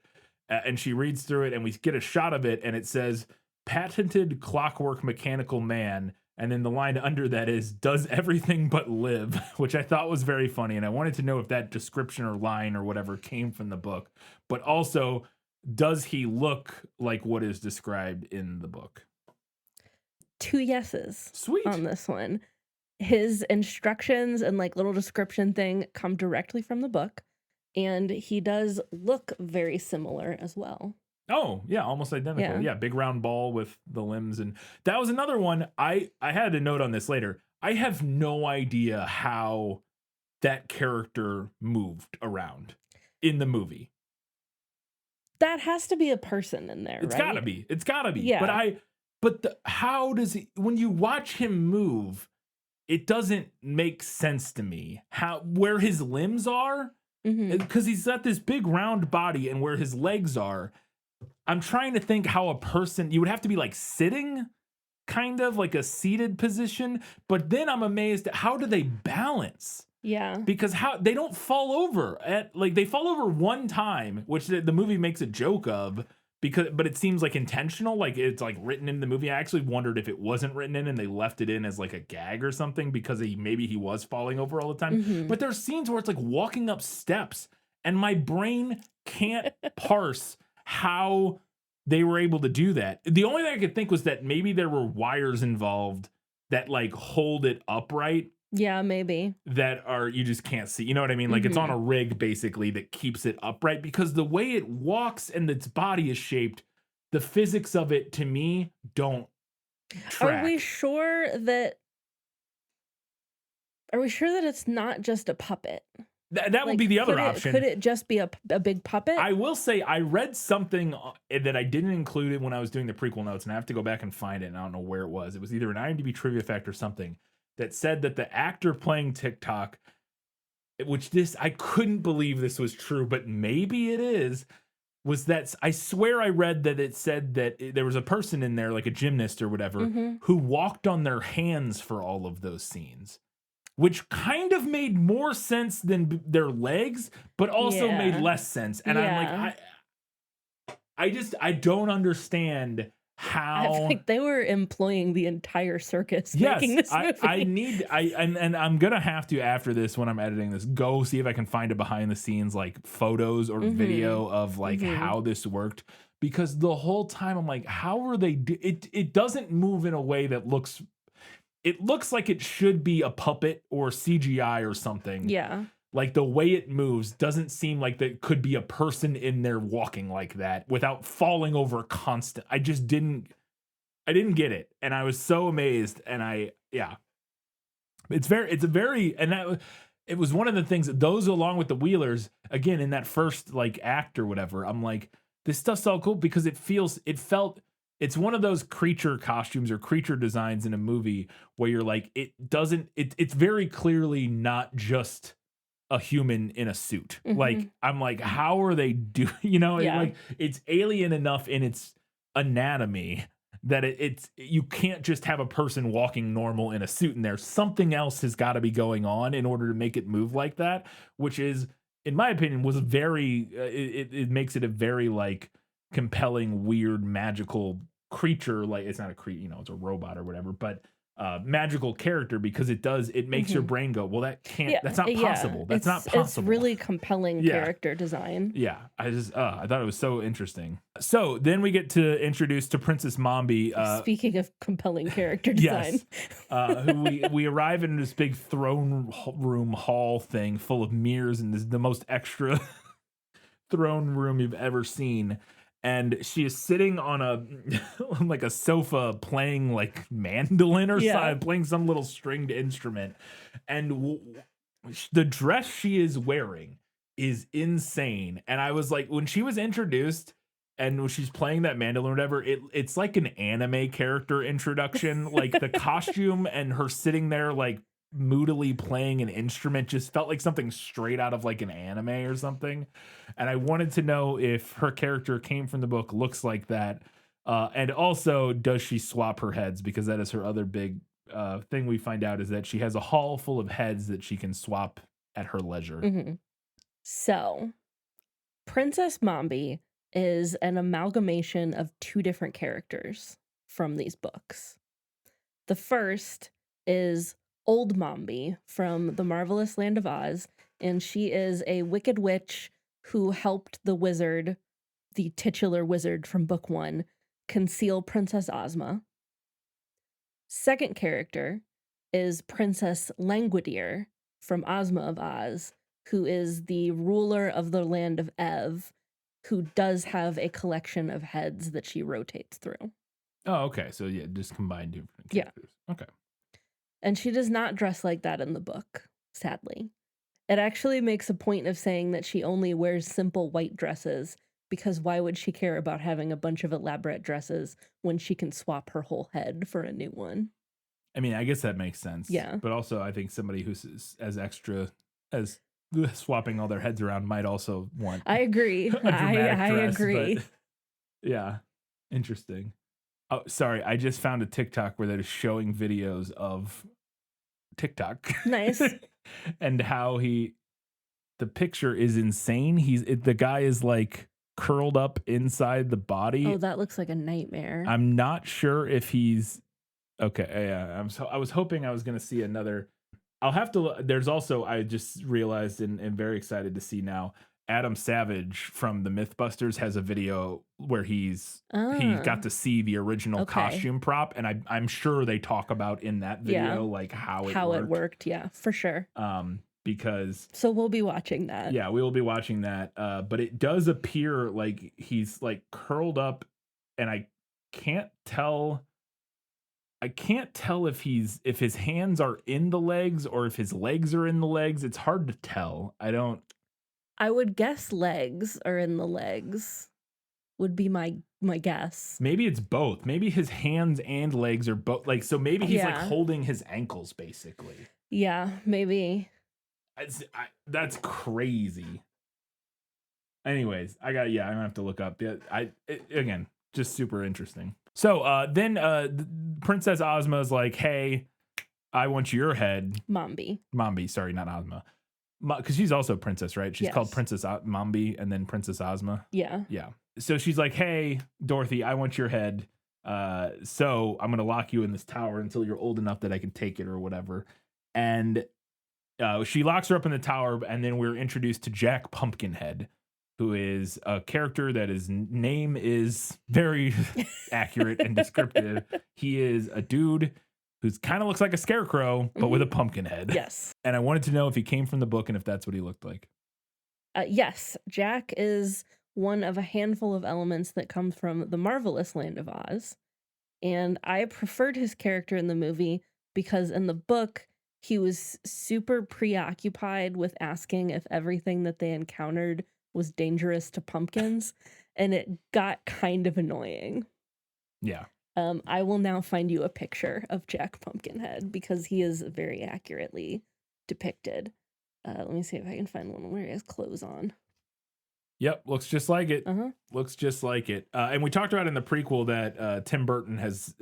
And she reads through it, and we get a shot of it, and it says patented clockwork mechanical man, and then the line under that is does everything but live, which I thought was very funny, and I wanted to know if that description or line or whatever came from the book. But also, does he look like what is described in the book? 2 yeses. Sweet. On this one. His instructions and like little description thing come directly from the book, and he does look very similar as well. Oh, yeah, almost identical. Yeah, big round ball with the limbs. And that was another one. I had a note on this later. I have no idea how that character moved around in the movie. That has to be a person in there, It's right? gotta be. It's gotta be. Yeah. How does he, when you watch him move, it doesn't make sense to me where his limbs are, because he's got this big round body, and where his legs are, I'm trying to think how a person, you would have to be like sitting, kind of like a seated position, but then I'm amazed at how do they balance? Yeah. Because how they don't fall over they fall over one time, which the movie makes a joke of, but it seems like intentional, like it's like written in the movie. I actually wondered if it wasn't written in and they left it in as like a gag or something, because maybe he was falling over all the time. But there's scenes where it's like walking up steps, and my brain can't parse how they were able to do that. The only thing I could think was that maybe there were wires involved that like hold it upright, Yeah, maybe. that are, you just can't see. You know what I mean? Like it's on a rig basically that keeps it upright, because the way it walks and its body is shaped, the physics of it to me don't track. Are we sure that it's not just a puppet? That would be the other option. Could it just be a big puppet? I will say I read something that I didn't include it when I was doing the prequel notes, and I have to go back and find it, and I don't know where it was. It was either an IMDb trivia fact or something that said that the actor playing TikTok, I couldn't believe this was true, but maybe it is, was that I swear I read that it said that there was a person in there, like a gymnast or whatever, who walked on their hands for all of those scenes, which kind of made more sense than their legs, but also made less sense. And I'm like, I don't understand how. I think they were employing the entire circus making this movie. And I'm gonna have to, after this, when I'm editing this, go see if I can find a behind the scenes like photos or video of like how this worked, because the whole time I'm like, how are they it doesn't move in a way that looks like it should be a puppet or CGI or something. Yeah. Like the way it moves doesn't seem like there could be a person in there walking like that without falling over constant. I didn't get it. And I was so amazed. And it was one of the things that those, along with the Wheelers, again, in that first like act or whatever, I'm like, this stuff's so cool because it felt it's one of those creature costumes or creature designs in a movie where you're like, it's very clearly not just a human in a suit. Like, Mhm. I'm like, how are they doing, you know, Yeah. like it's alien enough in its anatomy that it's you can't just have a person walking normal in a suit, and there's something else has got to be going on in order to make it move like that, which is, in my opinion, was very it makes it a very like compelling, weird, magical creature. Like, it's not a creature, you know, it's a robot or whatever, but magical character, because it makes your Mhm. brain go, well, Yeah, that's not yeah. possible. That's not It's possible. really compelling Yeah. character design. Yeah, I thought it was so interesting. So then we get to introduce to Princess Mombi. Speaking of compelling character design. Yes, who we arrive in this big room hall thing full of mirrors, and this is the most extra throne room you've ever seen. And she is sitting on a on like a sofa playing like mandolin or Yeah. something, playing some little stringed instrument. And the dress she is wearing is insane. And I was like, when she was introduced and when she's playing that mandolin or whatever, it's like an anime character introduction. Like the costume and her sitting there like moodily playing an instrument just felt like something straight out of like an anime or something. And I wanted to know if her character came from the book, looks like that. And also, does she swap her heads? Because that is her other big thing we find out, is that she has a hall full of heads that she can swap at her leisure. Mhm. So, Princess Mombi is an amalgamation of two different characters from these books. The first is Old Mombi from The Marvelous Land of Oz, and she is a wicked witch who helped the wizard, the titular wizard from book 1, conceal Princess Ozma. Second character is Princess Langwidere from Ozma of Oz, who is the ruler of the land of Ev, who does have a collection of heads that she rotates through. Oh, okay. So yeah, just combine different Yeah. characters. Okay. And she does not dress like that in the book, sadly. It actually makes a point of saying that she only wears simple white dresses, because why would she care about having a bunch of elaborate dresses when she can swap her whole head for a new one? I mean, I guess that makes sense. Yeah. But also, I think somebody who's as extra as swapping all their heads around might also want I agree. a dramatic I dress. agree. But yeah, interesting. Oh, sorry. I just found a TikTok where they're showing videos of TikTok. Nice. And how the picture is insane. The guy is like curled up inside the body. Oh, that looks like a nightmare. I'm not sure if he's okay. Yeah, I was hoping I was going to see another. I'll have to. There's also, I just realized and very excited to see now, Adam Savage from the Mythbusters has a video where he got to see the original Okay. costume prop, and I'm sure they talk about in that video Yeah. like how it worked. Yeah, for sure. Because So we'll be watching that. yeah, we will be watching that. But it does appear like he's like curled up, and I can't tell if his hands are in the legs or if his legs are in the legs. It's hard to tell. I would guess legs are in the legs. Would be my guess. Maybe it's both. Maybe his hands and legs are both, like, so maybe he's like Yeah. holding his ankles basically. Yeah, maybe. That's crazy. Anyways, I'm gonna have to look up. Yeah, again, just super interesting. So then Princess Ozma is like, hey, I want your head. Mombi, sorry, not Ozma. Because she's also princess, right? She's called Yes. Princess Mombi and then Princess Ozma. Yeah. Yeah. So she's like, hey, Dorothy, I want your head. So I'm going to lock you in this tower until you're old enough that I can take it or whatever. And she locks her up in the tower, and then we're introduced to Jack Pumpkinhead, who is a character that his name is very accurate and descriptive. He is a dude who kind of looks like a scarecrow, but with a pumpkin head. Yes. And I wanted to know if he came from the book and if that's what he looked like. Yes, Jack is one of a handful of elements that comes from the Marvelous Land of Oz. And I preferred his character in the movie because in the book, he was super preoccupied with asking if everything that they encountered was dangerous to pumpkins, and it got kind of annoying. Yeah. I will now find you a picture of Jack Pumpkinhead because he is very accurately depicted. Let me see if I can find one where he has clothes on. Yep, looks just like it. Uh-huh. Looks just like it. And we talked about in the prequel that Tim Burton has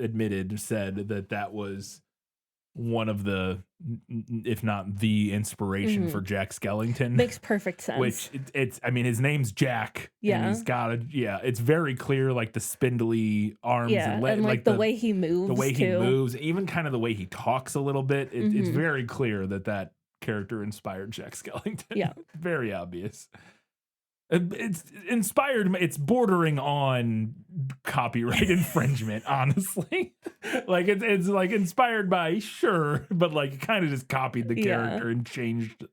said that was one of the, if not the inspiration for Jack Skellington. Makes perfect sense. Which it's, I mean, his name's Jack, and he's got it's very clear, like the spindly arms and legs, and like the way he moves, even kind of the way he talks a little bit. It's very clear that character inspired Jack Skellington. Yeah, very obvious. It's inspired. It's bordering on copyright infringement, honestly. Like it's like inspired by, sure, but like kind of just copied the character and changed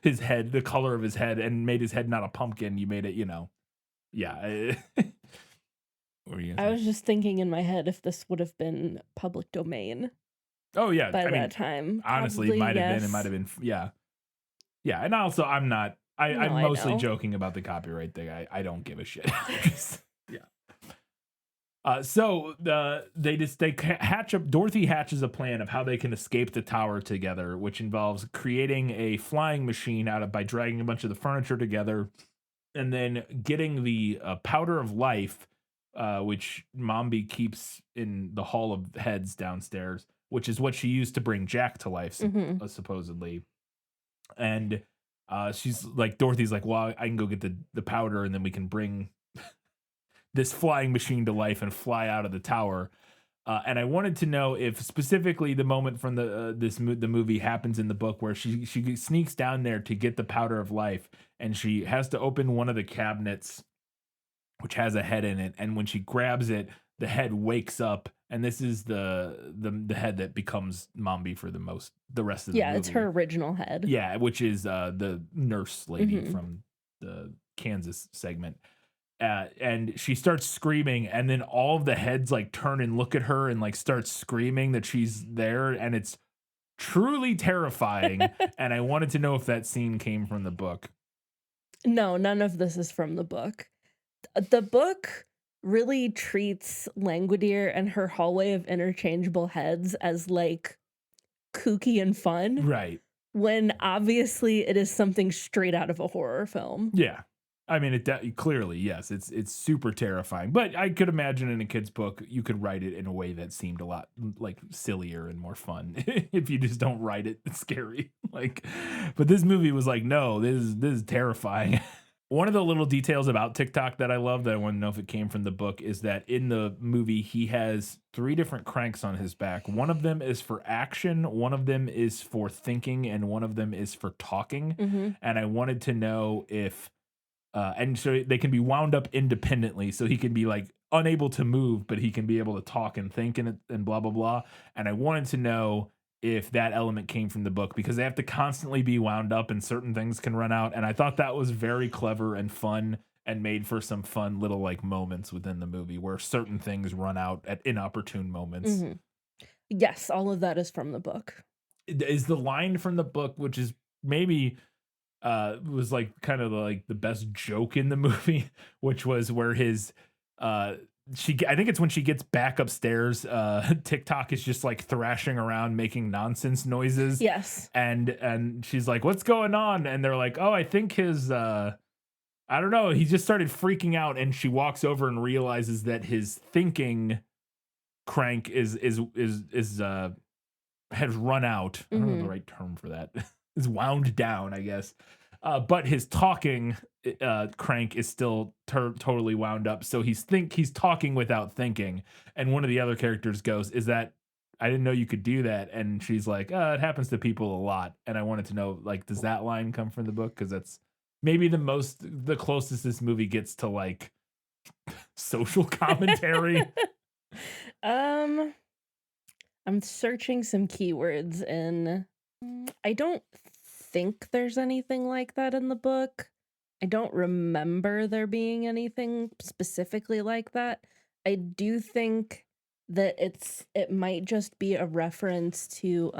his head, the color of his head, and made his head not a pumpkin. You made it, yeah. I was just thinking in my head if this would have been public domain. Oh yeah, by that time, honestly, it might have been. It might have been. Yeah. And also, I'm not. I'm mostly joking about the copyright thing. I don't give a shit. So Dorothy hatches a plan of how they can escape the tower together, which involves creating a flying machine by dragging a bunch of the furniture together, and then getting the powder of life, which Mombi keeps in the Hall of Heads downstairs, which is what she used to bring Jack to life, supposedly. And Dorothy's like, well, I can go get the powder, and then we can bring this flying machine to life and fly out of the tower. And I wanted to know if specifically the moment from the movie happens in the book where she sneaks down there to get the powder of life, and she has to open one of the cabinets, which has a head in it. And when she grabs it, the head wakes up, and this is the head that becomes Mombi for the rest of the movie. Yeah, it's her original head. Yeah, which is the nurse lady from the Kansas segment. And she starts screaming, and then all of the heads like turn and look at her and like start screaming that she's there, and it's truly terrifying. And I wanted to know if that scene came from the book. No, none of this is from the book. The book really treats Langwidere and her hallway of interchangeable heads as like kooky and fun. Right. When obviously it is something straight out of a horror film. Yeah. I mean, clearly, yes, it's super terrifying. But I could imagine in a kid's book, you could write it in a way that seemed a lot like sillier and more fun if you just don't write it scary. But this movie was like, no, this is terrifying. One of the little details about TikTok that I love that I want to know if it came from the book is that in the movie, he has 3 different cranks on his back. One of them is for action, one of them is for thinking, and one of them is for talking. And I wanted to know if, and so they can be wound up independently. So he can be like unable to move, but he can be able to talk and think and blah, blah, blah. And I wanted to know if that element came from the book, because they have to constantly be wound up and certain things can run out. And I thought that was very clever and fun and made for some fun little like moments within the movie where certain things run out at inopportune moments. Yes, all of that is from the book. Is the line from the book, which is maybe was like kind of like the best joke in the movie, which was where his I think it's when she gets back upstairs, TikTok is just like thrashing around making nonsense noises. Yes. And she's like, what's going on? And they're like, oh, I think his I don't know, he just started freaking out, and she walks over and realizes that his thinking crank has run out. I don't know the right term for that. Is wound down, I guess. But his talking crank is still totally wound up. So he's talking without thinking. And one of the other characters goes, "Is that? I didn't know you could do that." And she's like, "It happens to people a lot." And I wanted to know, like, does that line come from the book? Because that's maybe the closest this movie gets to like social commentary. I'm searching some keywords, and I don't think there's anything like that in the book. I don't remember there being anything specifically like that. I do think that it might just be a reference to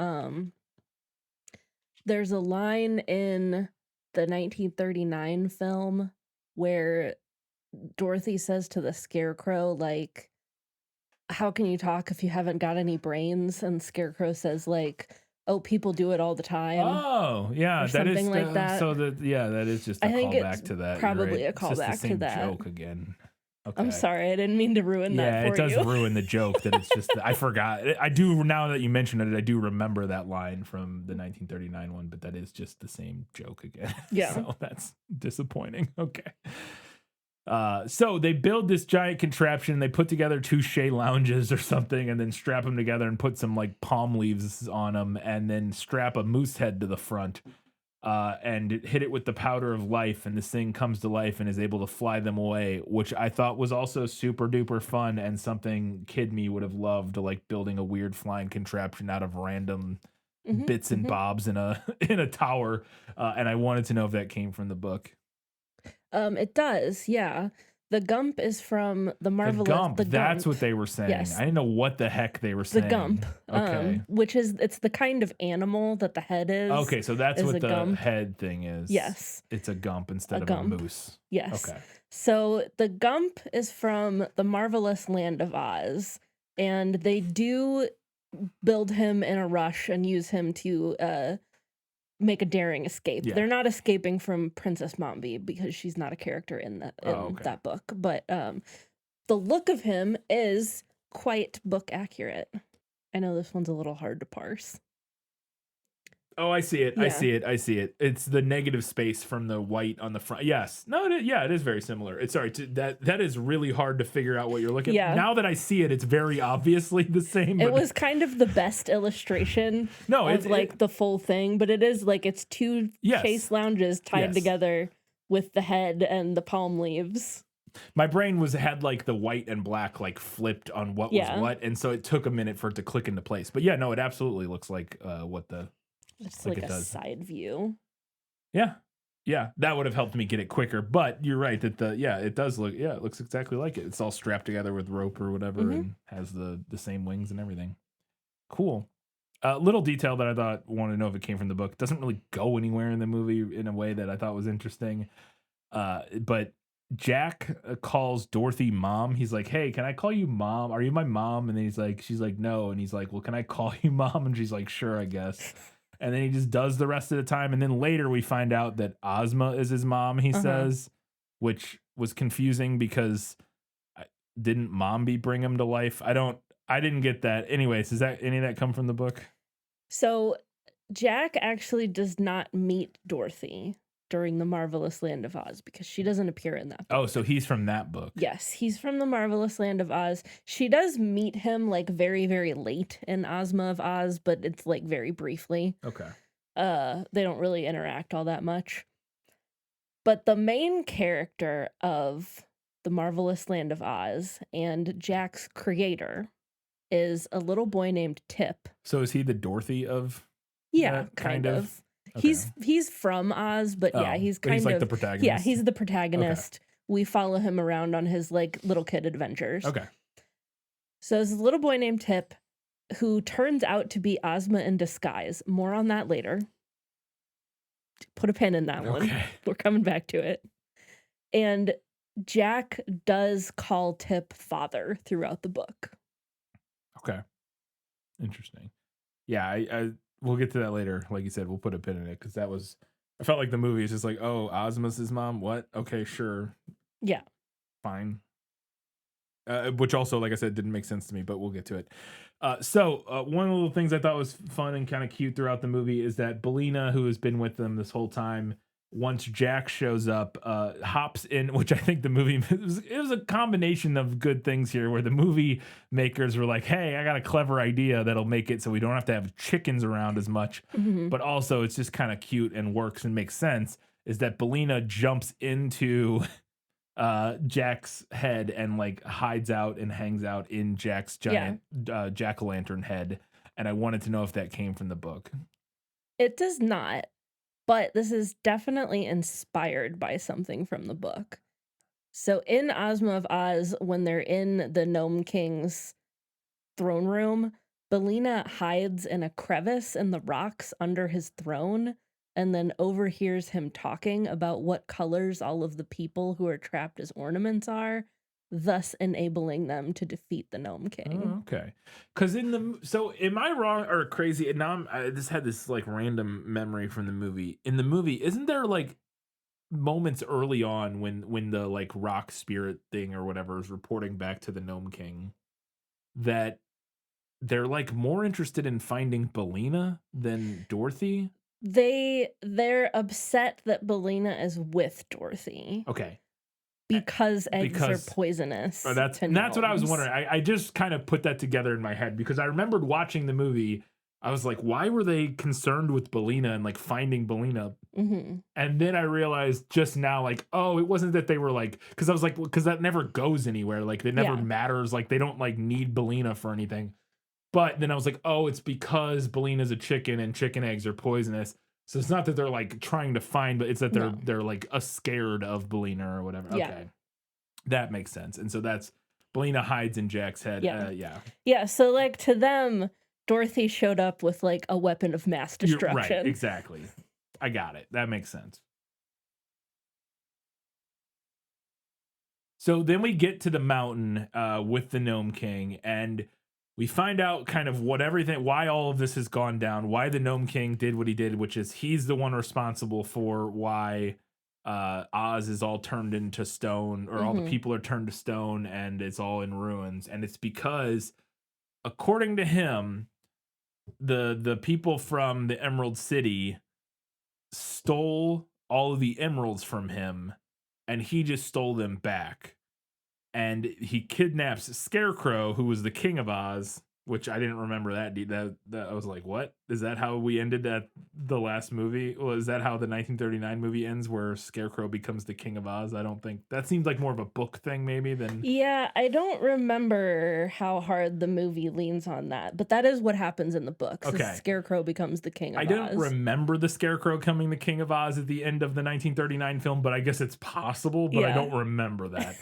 there's a line in the 1939 film where Dorothy says to the Scarecrow, like, how can you talk if you haven't got any brains? And Scarecrow says, like, oh, people do it all the time, Oh, yeah, or that is something like that. so that yeah, that is just a I think it's callback to that. You're probably right. a It's just the callback to same that. joke again. I'm Okay. sorry, I didn't mean to ruin that Yeah, for it does you. ruin the joke that it's just I forgot. I do now that you mention it, I do remember that line from the 1939 one, but that is just the same joke again. Yeah. So that's disappointing. Okay. So they build this giant contraption. They put together 2 Shea lounges or something, and then strap them together and put some like palm leaves on them, and then strap a moose head to the front, and hit it with the powder of life, and this thing comes to life and is able to fly them away, which I thought was also super duper fun and something kid me would have loved, like building a weird flying contraption out of random Mhm, bits and mhm. bobs in a in a tower. And I wanted to know if that came from the book. It does, yeah. The Gump is from the The Marvelous. Gump, The that's Gump, what they were saying. yes. I didn't know what the heck they were The saying. Gump, Okay. which is it's the kind of animal that the head is. Okay, so that's is what a the gump. head thing is. Yes, It's a gump instead a of gump. a moose. Yes. Okay. So the Gump is from the Marvelous Land of Oz, and they do build him in a rush and use him to make a daring escape. Yeah. They're not escaping from Princess Mombi because she's not a character in okay. that book, but the look of him is quite book accurate. I know this one's a little hard to parse. Oh, I see it. I Yeah. see it. I see it. It's the negative space from the white on the front. Yes. No, it is very similar. It's sorry, that is really hard to figure out what you're looking Yeah. at. Now that I see it, it's very obviously the same. It but- was kind of the best illustration No, of like the full thing, but it is like it's 2 Yes. chase lounges tied Yes. together with the head and the palm leaves. my brain had like the white and black like flipped on what Yeah. was what, and so it took a minute for it to click into place. But yeah, no, it absolutely looks like what the It's Like like it a does. side view. Yeah. Yeah, that would have helped me get it quicker. But you're right that it does look, it looks exactly like it. It's all strapped together with rope or whatever Mhm. and has the same wings and everything. Cool. Little detail that I wanted to know if it came from the book. It doesn't really go anywhere in the movie in a way that I thought was interesting. But Jack calls Dorothy mom. He's like, "Hey, can I call you mom? Are you my mom?" And then she's like, "No." And he's like, "Well, can I call you mom?" And she's like, "Sure, I guess." And then he just does the rest of the time. And then later we find out that Ozma is his mom, he says, which was confusing because didn't Mombi bring him to life? I didn't get that. Anyways, does that any of that come from the book? So Jack actually does not meet Dorothy during the Marvelous Land of Oz because she doesn't appear in that book. Oh, so he's from that book. Yes, he's from the Marvelous Land of Oz. She does meet him like very, very late in Ozma of Oz, but it's like very briefly. Okay. They don't really interact all that much. But the main character of the Marvelous Land of Oz and Jack's creator is a little boy named Tip. So is he the Dorothy of Yeah, that kind of. Okay. He's from Oz, but yeah, he's but kind he's like of the protagonist. yeah, he's the protagonist. We follow him around on his like little kid adventures. Okay. So there's a little boy named Tip who turns out to be Ozma in disguise. More on that later. Put a pin in that one. Okay. We're coming back to it. And Jack does call Tip father throughout the book. Okay. Interesting. Yeah, I we'll get to that later. Like you said, we'll put a pin in it because I felt like the movie is just like, oh, Ozma's his mom. What? Okay, sure. Yeah. Fine. Which also, like I said, didn't make sense to me, but we'll get to it. So one of the things I thought was fun and kind of cute throughout the movie is that Belina, who has been with them this whole time, once Jack shows up, hops in, which I think the movie, it was a combination of good things here where the movie makers were like, hey, I got a clever idea that'll make it so we don't have to have chickens around as much. Mhm. But also it's just kind of cute and works and makes sense, is that Belina jumps into Jack's head and like hides out and hangs out in Jack's giant jack-o'-lantern head. And I wanted to know if that came from the book. It does not, but this is definitely inspired by something from the book. So in Ozma of Oz, when they're in the Gnome King's throne room, Belina hides in a crevice in the rocks under his throne and then overhears him talking about what colors all of the people who are trapped as ornaments are. thus enabling them to defeat the Gnome King. Oh, okay. Because so am I wrong or crazy? And now I just had this like random memory from the movie. In the movie, isn't there like moments early on when the like rock spirit thing or whatever is reporting back to the Gnome King that they're like more interested in finding Belina than Dorothy? They're upset that Belina is with Dorothy Okay. because eggs are Because poisonous. that's to what I was gnomes. wondering. I just kind of put that together in my head because I remembered watching the movie. I was like, why were they concerned with Belina and like finding Belina? Mhm. And then I realized just now, like, oh, it wasn't that they were like, because I was like, because that never goes anywhere. Like, it never Yeah. matters. Like, they don't like need Belina for anything. But then I was like, oh, it's because Belina's a chicken and chicken eggs are poisonous. So it's not that they're like trying to find, but it's that No. they're like scared of Belina or whatever. Yeah. Okay, that makes sense. And so that's Belina hides in Jack's head. Yeah. Yeah. Yeah, so like to them, Dorothy showed up with like a weapon of mass You're destruction. right. Exactly. I got it. That makes sense. So then we get to the mountain with the Gnome King, and we find out kind of why all of this has gone down, why the Gnome King did what he did, which is he's the one responsible for why Oz is all turned into stone, or all the people are turned to stone, and it's all in ruins. And it's because, according to him, the people from the Emerald City stole all of the emeralds from him, and he just stole them back. And he kidnaps Scarecrow, who was the king of Oz, which I didn't remember that I was like, what? Is that how we ended at the last movie? Well, is that how the 1939 movie ends, where Scarecrow becomes the king of Oz? I don't think that seems like more of a book thing, maybe, than. Yeah, I don't remember how hard the movie leans on that, but that is what happens in the books. is Okay. Scarecrow becomes the king of I Oz. don't remember the Scarecrow coming the king of Oz at the end of the 1939 film, but I guess it's possible, but I Yeah. don't remember that.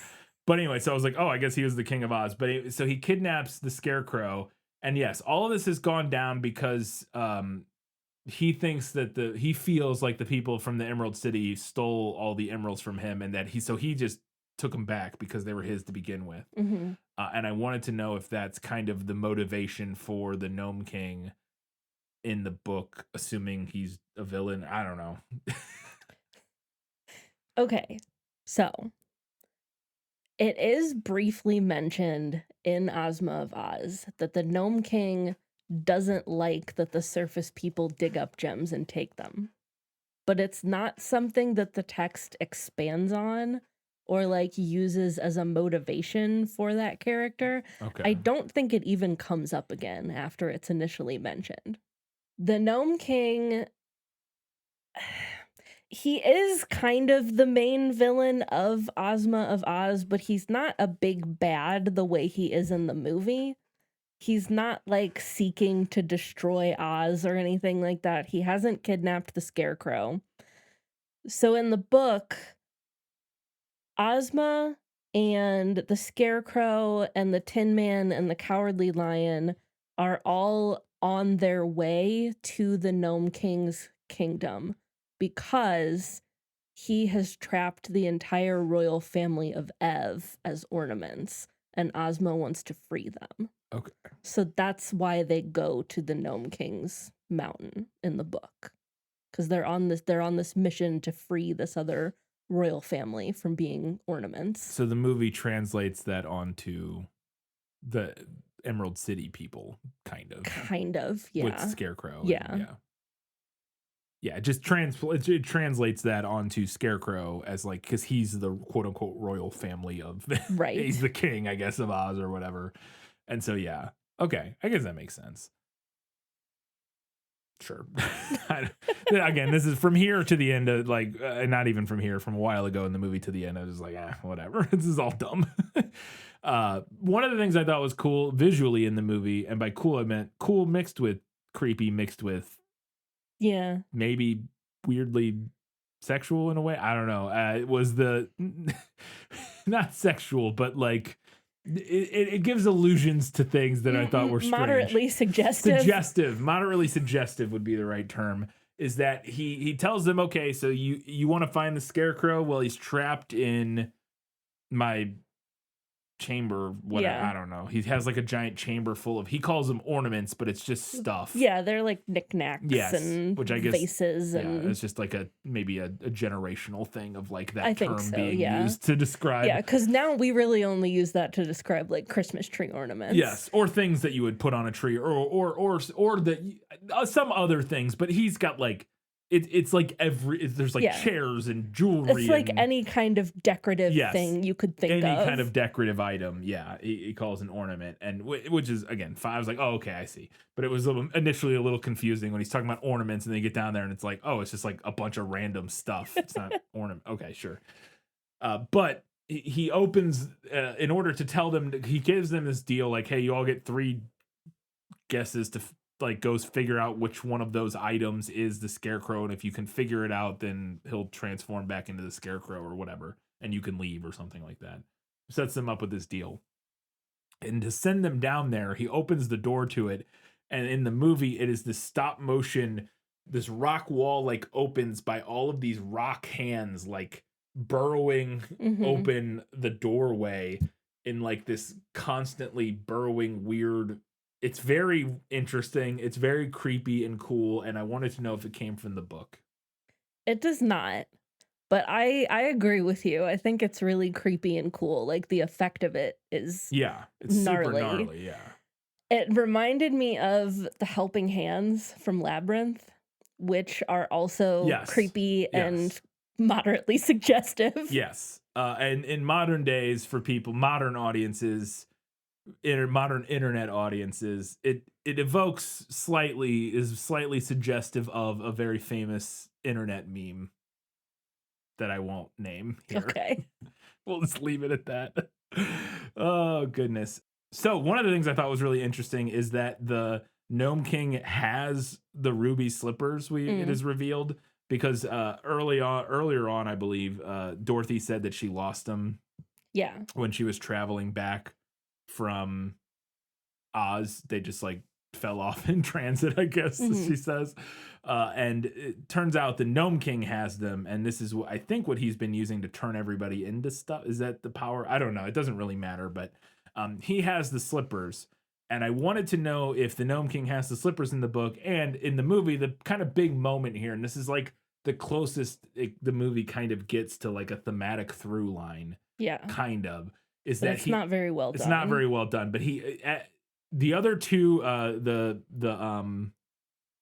But anyway, so I was like, oh, I guess he was the king of Oz. But so he kidnaps the Scarecrow. And yes, all of this has gone down because he thinks that he feels like the people from the Emerald City stole all the emeralds from him, and that he just took them back because they were his to begin with. Mhm. And I wanted to know if that's kind of the motivation for the Gnome King in the book, assuming he's a villain. I don't know. Okay, so it is briefly mentioned in Ozma of Oz that the Gnome King doesn't like that the surface people dig up gems and take them. But it's not something that the text expands on or like uses as a motivation for that character. Okay. I don't think it even comes up again after it's initially mentioned. The Gnome King, he is kind of the main villain of Ozma of Oz, but he's not a big bad the way he is in the movie. He's not like seeking to destroy Oz or anything like that. He hasn't kidnapped the Scarecrow. So in the book, Ozma and the Scarecrow and the Tin Man and the Cowardly Lion are all on their way to the Gnome King's kingdom because he has trapped the entire royal family of Ev as ornaments, and Ozma wants to free them. Okay. So that's why they go to the Gnome King's mountain in the book, because they're on this mission to free this other royal family from being ornaments. So the movie translates that onto the Emerald City people, kind of, Yeah. with Scarecrow. Yeah. Yeah, it just it translates that onto Scarecrow as like, because he's the quote unquote royal family of Right. he's the king, I guess, of Oz or whatever. And so yeah, okay, I guess that makes sense. Sure. Again, this is from here to the end of like, not even from here, from a while ago in the movie to the end. I was just like, whatever. This is all dumb. One of the things I thought was cool visually in the movie, and by cool I meant cool mixed with creepy, mixed with Yeah. maybe weirdly sexual in a way. I don't know. It was the not sexual, but like it gives allusions to things that I thought were strange. Moderately suggestive. Moderately suggestive would be the right term. Is that he tells them, okay, so you want to find the Scarecrow? Well, he's trapped in my chamber, whatever. Yeah. I don't know. He has like a giant chamber full of, he calls them ornaments, but it's just stuff. Yeah, they're like knickknacks Yes, and which I guess, vases yeah, and it's just like maybe a generational thing of like I that think term so, being yeah. used to describe. yeah, because now we really only use that to describe like Christmas tree ornaments. Yes, or things that you would put on a tree, or that some other things. But he's got like it's like there's like Yeah. chairs and jewelry. It's like and, any kind of decorative Yes, thing you could think any of. kind of decorative item. Yeah, he calls an ornament, and which is again fine. I was like, oh, okay, I see. But it was initially a little confusing when he's talking about ornaments, and then you get down there and it's like, oh, it's just like a bunch of random stuff. It's not ornament. Okay, sure. But he opens in order to tell them. He gives them this deal like, hey, you all get 3 guesses to like goes figure out which one of those items is the scarecrow, and if you can figure it out, then he'll transform back into the scarecrow or whatever, and you can leave or something like that. Sets them up with this deal, and to send them down there, he opens the door to it, and in the movie, it is this stop motion. This rock wall like opens by all of these rock hands like burrowing open the doorway in like this constantly burrowing weird. It's very interesting. It's very creepy and cool, and I wanted to know if it came from the book. It does not. But I agree with you. I think it's really creepy and cool. Like the effect of it is Yeah, it's gnarly. super gnarly. Yeah, It reminded me of the Helping Hands from Labyrinth, which are also Yes. creepy and Yes. moderately suggestive. yes. And in modern days, for people, modern audiences, modern internet audiences, it evokes is slightly suggestive of a very famous internet meme that I won't name here. Okay. We'll just leave it at that. Oh goodness. So one of the things I thought was really interesting is that the Gnome King has the ruby slippers. It is revealed because earlier on, I believe Dorothy said that she lost them Yeah. when she was traveling back from Oz. They just like fell off in transit, I guess she says. And it turns out the Gnome King has them, and this is I think what he's been using to turn everybody into stuff. Is that the power? I don't know. It doesn't really matter, but he has the slippers. And I wanted to know if the Gnome King has the slippers in the book and in the movie. The kind of big moment here, and this is like the closest the movie kind of gets to like a thematic through line. Yeah. Kind of is But that it's not very well done. It's not very well done, but the other two,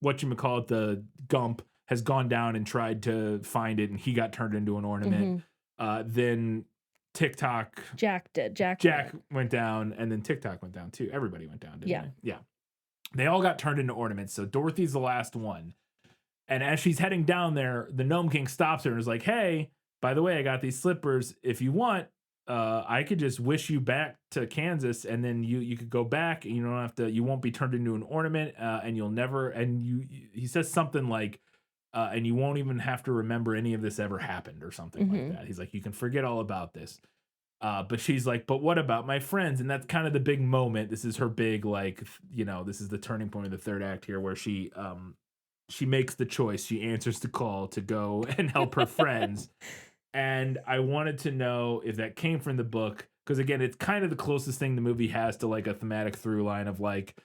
whatchamacallit, the Gump has gone down and tried to find it, and he got turned into an ornament. Then TikTok, Jack did. Jack went down, and then TikTok went down too. Everybody went down, didn't Yeah. they? Yeah. They all got turned into ornaments. So Dorothy's the last one. And as she's heading down there, the Gnome King stops her and is like, hey, by the way, I got these slippers. If you want, I could just wish you back to Kansas, and then you could go back, and you don't have to. You won't be turned into an ornament, and you'll never. And he says something like, and you won't even have to remember any of this ever happened or something like that. He's like, you can forget all about this. But she's like, but what about my friends? And that's kind of the big moment. This is her big like, this is the turning point of the third act here, where she makes the choice. She answers the call to go and help her friends. And I wanted to know if that came from the book, because again, it's kind of the closest thing the movie has to like a thematic through line of like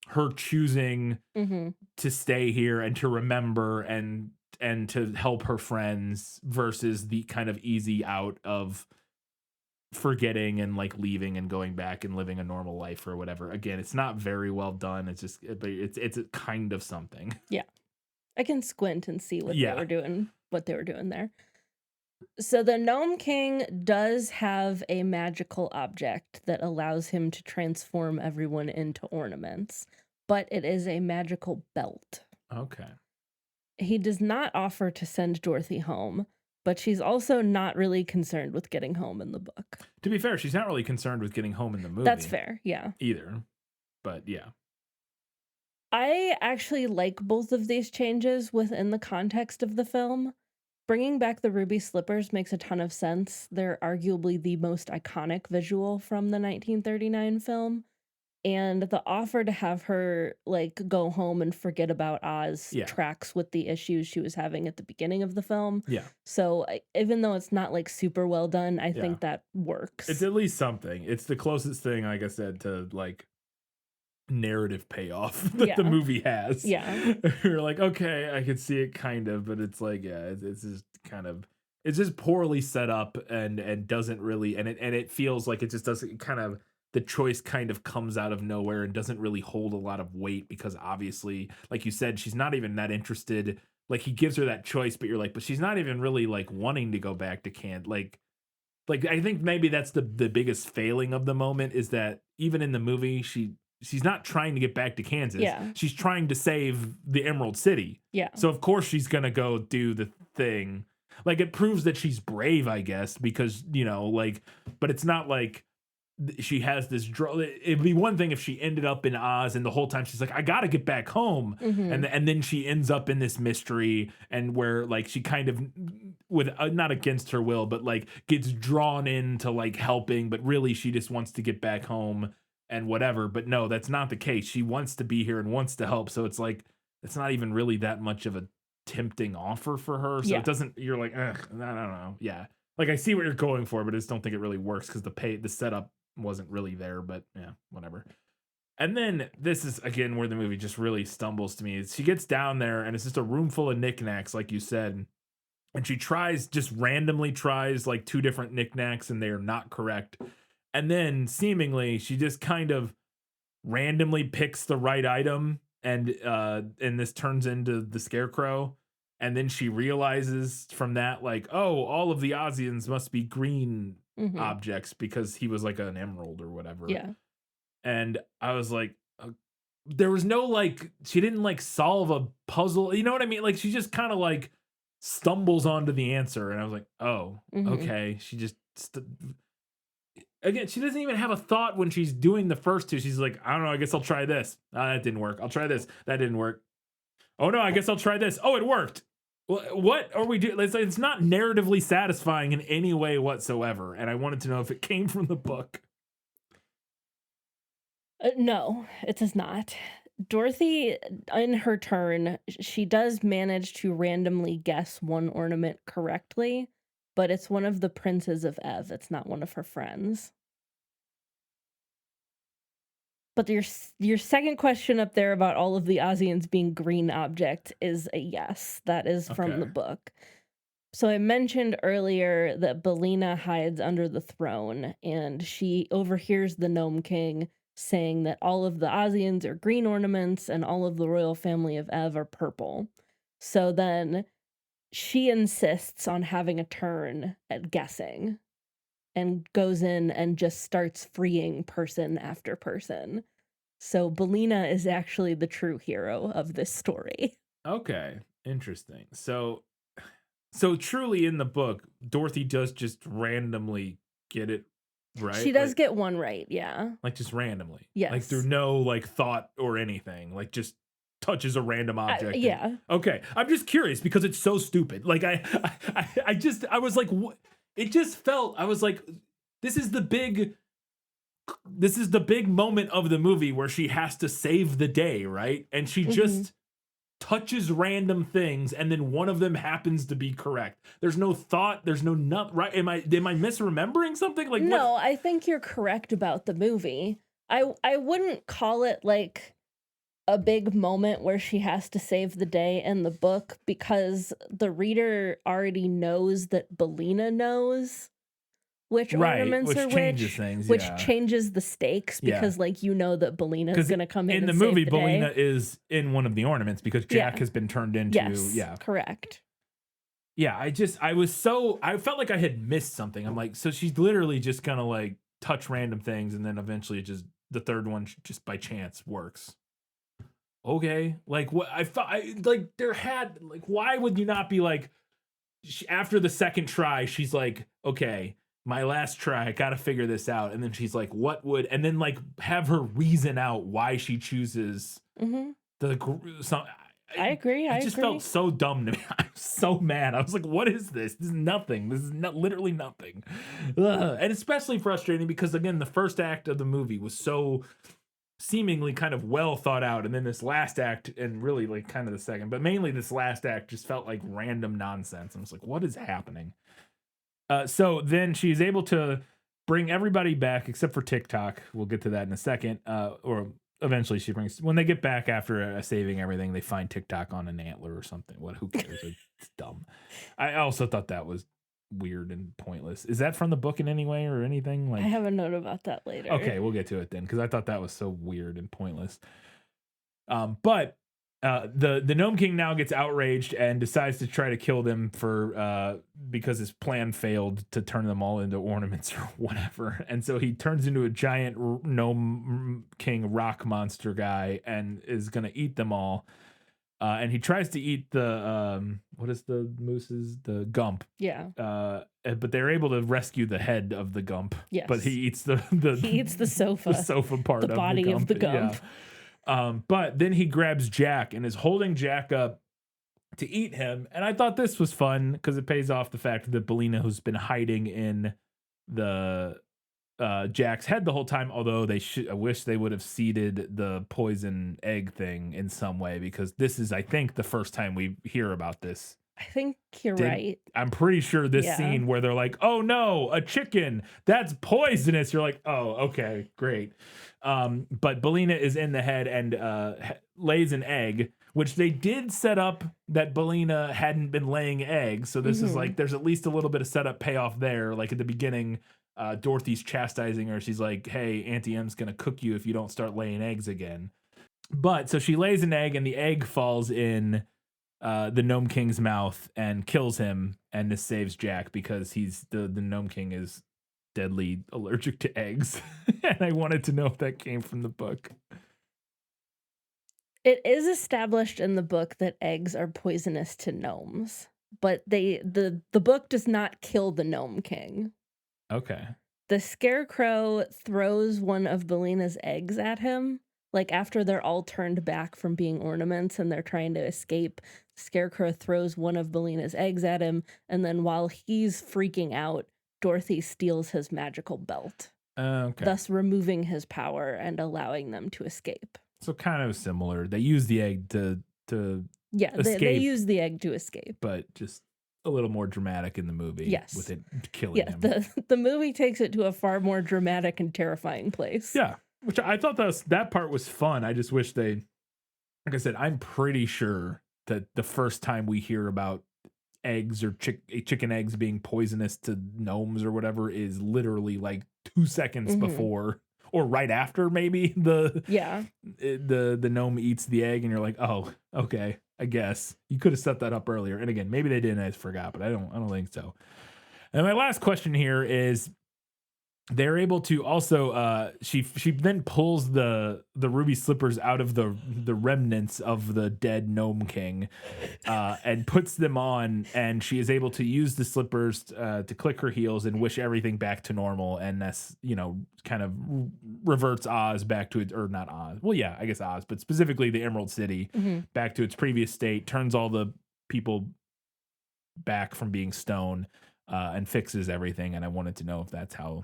her choosing to stay here and to remember and to help her friends versus the kind of easy out of forgetting and like leaving and going back and living a normal life or whatever. Again, it's not very well done. It's just, but it's a kind of something. Yeah. I can squint and see what they were doing there. So the Gnome King does have a magical object that allows him to transform everyone into ornaments, but it is a magical belt. Okay. He does not offer to send Dorothy home, but she's also not really concerned with getting home in the book. To be fair, she's not really concerned with getting home in the movie. That's fair, yeah. Either. But yeah. I actually like both of these changes within the context of the film. Bringing back the ruby slippers makes a ton of sense. They're arguably the most iconic visual from the 1939 film. And the offer to have her like go home and forget about Oz Yeah. tracks with the issues she was having at the beginning of the film. Yeah. So even though it's not like super well done, I Yeah. think that It's works. at least something. It's the closest thing, like I said, to like narrative payoff that the Yeah. movie has. Yeah. You're like, okay, I could see it kind of, but it's like, yeah, it's just kind of, it's just poorly set up and doesn't really, and it feels like it just doesn't kind of, the choice kind of comes out of nowhere and doesn't really hold a lot of weight because obviously, like you said, she's not even that interested. Like he gives her that choice, but you're like, but she's not even really like wanting to go back to Kent. Like I think maybe that's the biggest failing of the moment is that even in the movie she's not trying to get back to Kansas. Yeah. She's trying to save the Emerald City. Yeah. So of course she's going to go do the thing. Like it proves that she's brave, I guess, because, you know, like, but it's not like she has this it'd be one thing if she ended up in Oz and the whole time she's like, I gotta get back home, and then she ends up in this mystery and where like she kind of with not against her will but like gets drawn into like helping, but really she just wants to get back home and whatever. But no, that's not the case. She wants to be here and wants to help, so it's like it's not even really that much of a tempting offer for her. So Yeah. it doesn't, you're like, ugh, I don't know. Yeah, like I see what you're going for, but I just don't think it really works because the setup wasn't really there. But yeah, whatever. And then this is again where the movie just really stumbles to me. She gets down there and it's just a room full of knickknacks, like you said, and she just randomly tries like two different knickknacks and they are not correct. And then seemingly she just kind of randomly picks the right item and this turns into the Scarecrow. And then she realizes from that, like, oh, all of the Ozians must be green objects because he was like an emerald or whatever. Yeah. And I was like, there was no like, she didn't like solve a puzzle. You know what I mean? Like she just kind of like stumbles onto the answer. And I was like, oh, okay. She just, again, she doesn't even have a thought when she's doing the first two. She's like, I don't know, I guess I'll try this. That didn't work. I'll try this. That didn't work. Oh no, I guess I'll try this. Oh, it worked. What are we doing? It's not narratively satisfying in any way whatsoever. And I wanted to know if it came from the book. No, it does not. Dorothy, in her turn, she does manage to randomly guess one ornament correctly, but it's one of the princes of Ev. It's not one of her friends. But your second question up there about all of the Ozians being green objects is a yes. That is from the book. So I mentioned earlier that Belina hides under the throne, and she overhears the Gnome King saying that all of the Ozians are green ornaments and all of the royal family of Ev are purple. So then she insists on having a turn at guessing and goes in and just starts freeing person after person. So Belina is actually the true hero of this story. Okay, interesting. So truly in the book, Dorothy does just randomly get it right. She does get one right, yeah. Like just randomly. Yes. Like through no like thought or anything. Like just touches a random object. Yeah. Okay. I'm just curious because it's so stupid. Like I was like, what? It just felt, I was like, this is the big moment of the movie where she has to save the day, right? And she just touches random things and then one of them happens to be correct. There's no thought, there's no nut, right? Am I misremembering something? Like no, what? I think you're correct about the movie. I wouldn't call it like a big moment where she has to save the day in the book because the reader already knows that Belina knows which ornaments which are changes things, which yeah. changes the stakes because like you know that Belina is going to come in the and movie save the Belina day. is in one of the ornaments because Jack has been turned into correct. Yeah, I felt like I had missed something. I'm like, so she's literally just gonna like touch random things and then eventually it just the third one just by chance works. Okay, like what I thought, like there had like why would you not be like after the second try she's like, okay, my last try, I gotta figure this out, and then she's like, what would, and then like have her reason out why she chooses the I agree. I just agree. felt so dumb to me. I was so mad. I was like, what is this? This is nothing. This is literally nothing. Ugh. And especially frustrating because again, the first act of the movie was so seemingly kind of well thought out, and then this last act, and really like kind of the second, but mainly this last act just felt like random nonsense. I was like, what is happening? So then she's able to bring everybody back except for TikTok. We'll get to that in a second. Or eventually she brings, when they get back after saving everything, they find TikTok on an antler or something. What? Who cares? It's dumb. I also thought that was weird and pointless. Is that from the book in any way or anything? I Like, have a note about that later. okay, we'll get to it then because I thought that was so weird and pointless. But the Gnome King now gets outraged and decides to try to kill them for because his plan failed to turn them all into ornaments or whatever. And so he turns into a giant Gnome King rock monster guy and is gonna eat them all. And he tries to eat the what is the moose's, the Gump. Yeah. But they're able to rescue the head of the Gump. Yes. But he eats the He eats the sofa. the sofa part the of body the Gump. of the Gump. Yeah. But then he grabs Jack and is holding Jack up to eat him. And I thought this was fun because it pays off the fact that Belina, who's been hiding in the Jack's head the whole time, although I wish they would have seeded the poison egg thing in some way, because this is, I think, the first time we hear about this. I think you're right. I'm pretty sure this scene where they're like, oh no, a chicken, that's poisonous. You're like, oh, okay, great. But Belina is in the head and lays an egg, which they did set up that Belina hadn't been laying eggs. So this is like, there's at least a little bit of setup payoff there. Like at the beginning, Dorothy's chastising her. She's like, hey, Auntie M's going to cook you if you don't start laying eggs again. But so she lays an egg and the egg falls in the Gnome King's mouth and kills him, and this saves Jack because he's the Gnome King is deadly allergic to eggs. And I wanted to know if that came from the book. It is established in the book that eggs are poisonous to gnomes, but the book does not kill the Gnome King. Okay. The Scarecrow throws one of Belina's eggs at him. Like after they're all turned back from being ornaments and they're trying to escape, Scarecrow throws one of Belina's eggs at him, and then while he's freaking out, Dorothy steals his magical belt, thus removing his power and allowing them to escape. So kind of similar. They use the egg to escape, they use the egg to escape, but just a little more dramatic in the movie. Yes, with it killing him. The movie takes it to a far more dramatic and terrifying place. Yeah. Which I thought that part was fun. I just wish they, like I said, I'm pretty sure that the first time we hear about eggs or chicken eggs being poisonous to gnomes or whatever is literally like 2 seconds before or right after maybe the gnome eats the egg, and you're like, oh, okay, I guess you could have set that up earlier. And again, maybe they didn't. I just forgot, but I don't think so. And my last question here is, they're able to also she then pulls the ruby slippers out of the remnants of the dead Gnome King and puts them on, and she is able to use the slippers to click her heels and wish everything back to normal, and that's, you know, kind of reverts Oz back to it, or not Oz, well yeah, I guess Oz, but specifically the Emerald City back to its previous state, turns all the people back from being stone and fixes everything. And I wanted to know if that's how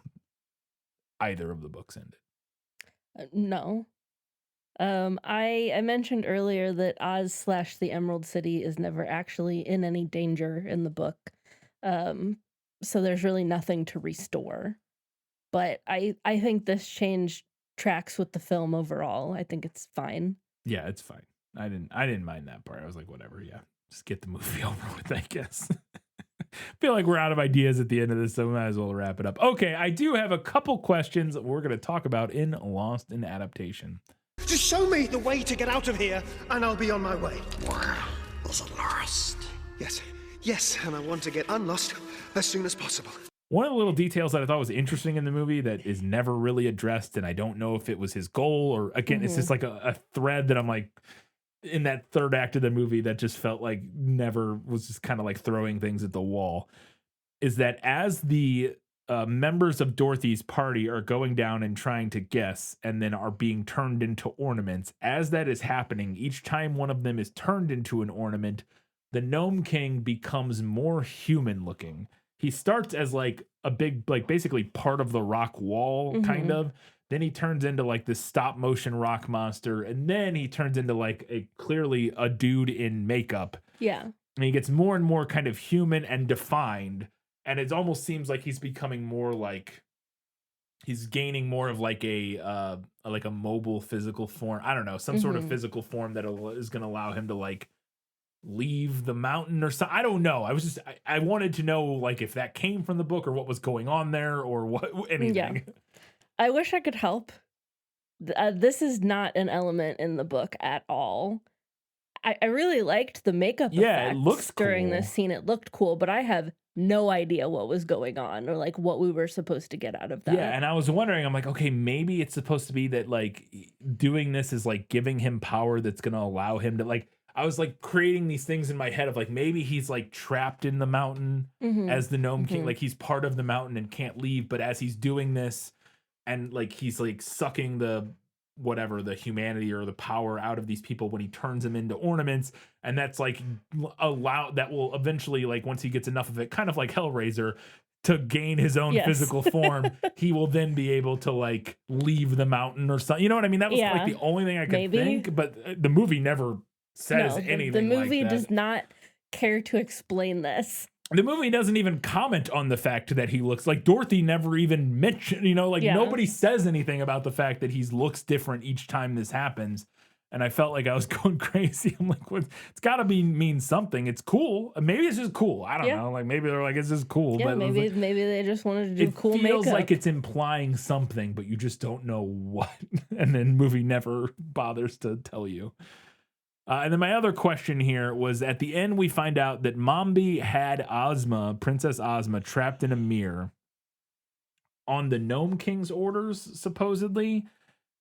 either of the books ended. No. I mentioned earlier that Oz / the Emerald City is never actually in any danger in the book. So there's really nothing to restore. But I think this change tracks with the film overall. I think it's fine. Yeah, it's fine. I didn't mind that part. I was like, whatever, yeah. Just get the movie over with, I guess. Feel like we're out of ideas at the end of this, so we might as well wrap it up. Okay, I do have a couple questions that we're going to talk about in Lost in Adaptation. Just show me the way to get out of here, and I'll be on my way. Where is it lost? Yes, and I want to get unlost as soon as possible. One of the little details that I thought was interesting in the movie that is never really addressed, and I don't know if it was his goal or, again, it's just like a thread that I'm like, in that third act of the movie that just felt like never was just kind of like throwing things at the wall, is that as the members of Dorothy's party are going down and trying to guess and then are being turned into ornaments, as that is happening, each time one of them is turned into an ornament, the Gnome King becomes more human looking. He starts as like a big, like basically part of the rock wall, kind of. Then he turns into like this stop motion rock monster, and then he turns into like clearly a dude in makeup. Yeah. And he gets more and more kind of human and defined, and it almost seems like he's becoming more like he's gaining more of like a mobile physical form. I don't know, some sort of physical form that is going to allow him to like leave the mountain or something. I don't know. I wanted to know like if that came from the book or what was going on there or what anything. Yeah. I wish I could help. This is not an element in the book at all. I really liked the makeup Yeah, it effects looks during cool. this scene. It looked cool, but I have no idea what was going on or like what we were supposed to get out of that. Yeah, and I was wondering, I'm like, okay, maybe it's supposed to be that like doing this is like giving him power that's going to allow him to like, I was like creating these things in my head of like maybe he's like trapped in the mountain as the Gnome King, like he's part of the mountain and can't leave, but as he's doing this and like he's like sucking the whatever the humanity or the power out of these people when he turns them into ornaments, and that's like that will eventually, like once he gets enough of it, kind of like Hellraiser, to gain his own physical form, he will then be able to like leave the mountain or something. You know what I mean? That was like the only thing I could think, but the movie never says anything. The movie like that. does not care to explain this. The movie doesn't even comment on the fact that he looks like Dorothy never even mentioned, nobody says anything about the fact that he looks different each time this happens. And I felt like I was going crazy. I'm like, what? It's got to mean something. It's cool. Maybe it's just cool. I don't know. Like maybe they're like, it's just cool. Yeah, but maybe they just wanted to do cool makeup. It feels like it's implying something, but you just don't know what. And then movie never bothers to tell you. And then my other question here was, at the end, we find out that Mombi had Princess Ozma, trapped in a mirror on the Gnome King's orders, supposedly.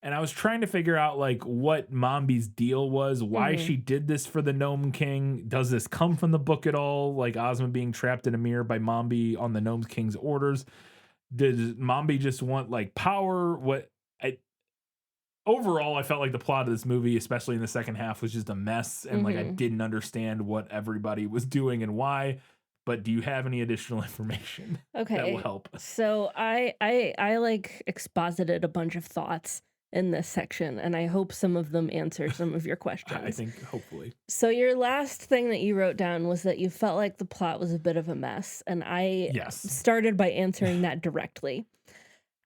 And I was trying to figure out like what Mombi's deal was, why she did this for the Gnome King. Does this come from the book at all? Like Ozma being trapped in a mirror by Mombi on the Gnome King's orders. Does Mombi just want like power? Overall, I felt like the plot of this movie, especially in the second half, was just a mess. And like I didn't understand what everybody was doing and why. But do you have any additional information that will help? So I like exposited a bunch of thoughts in this section, and I hope some of them answer some of your questions. I think hopefully. So your last thing that you wrote down was that you felt like the plot was a bit of a mess, and I started by answering that directly.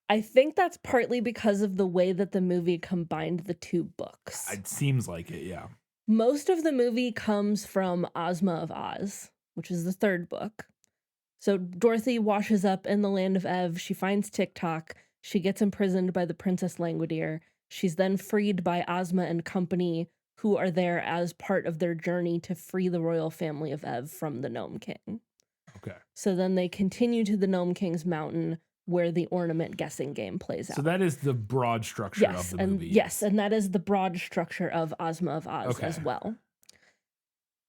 I think that's partly because of the way that the movie combined the two books. It seems like it, yeah. Most of the movie comes from Ozma of Oz, which is the third book. So Dorothy washes up in the land of Ev. She finds TikTok. She gets imprisoned by the Princess Langwidere. She's then freed by Ozma and company, who are there as part of their journey to free the royal family of Ev from the Gnome King. Okay. So then they continue to the Gnome King's mountain, where the ornament guessing game plays out. So that is the broad structure of the movie. Yes, and that is the broad structure of Ozma of Oz as well.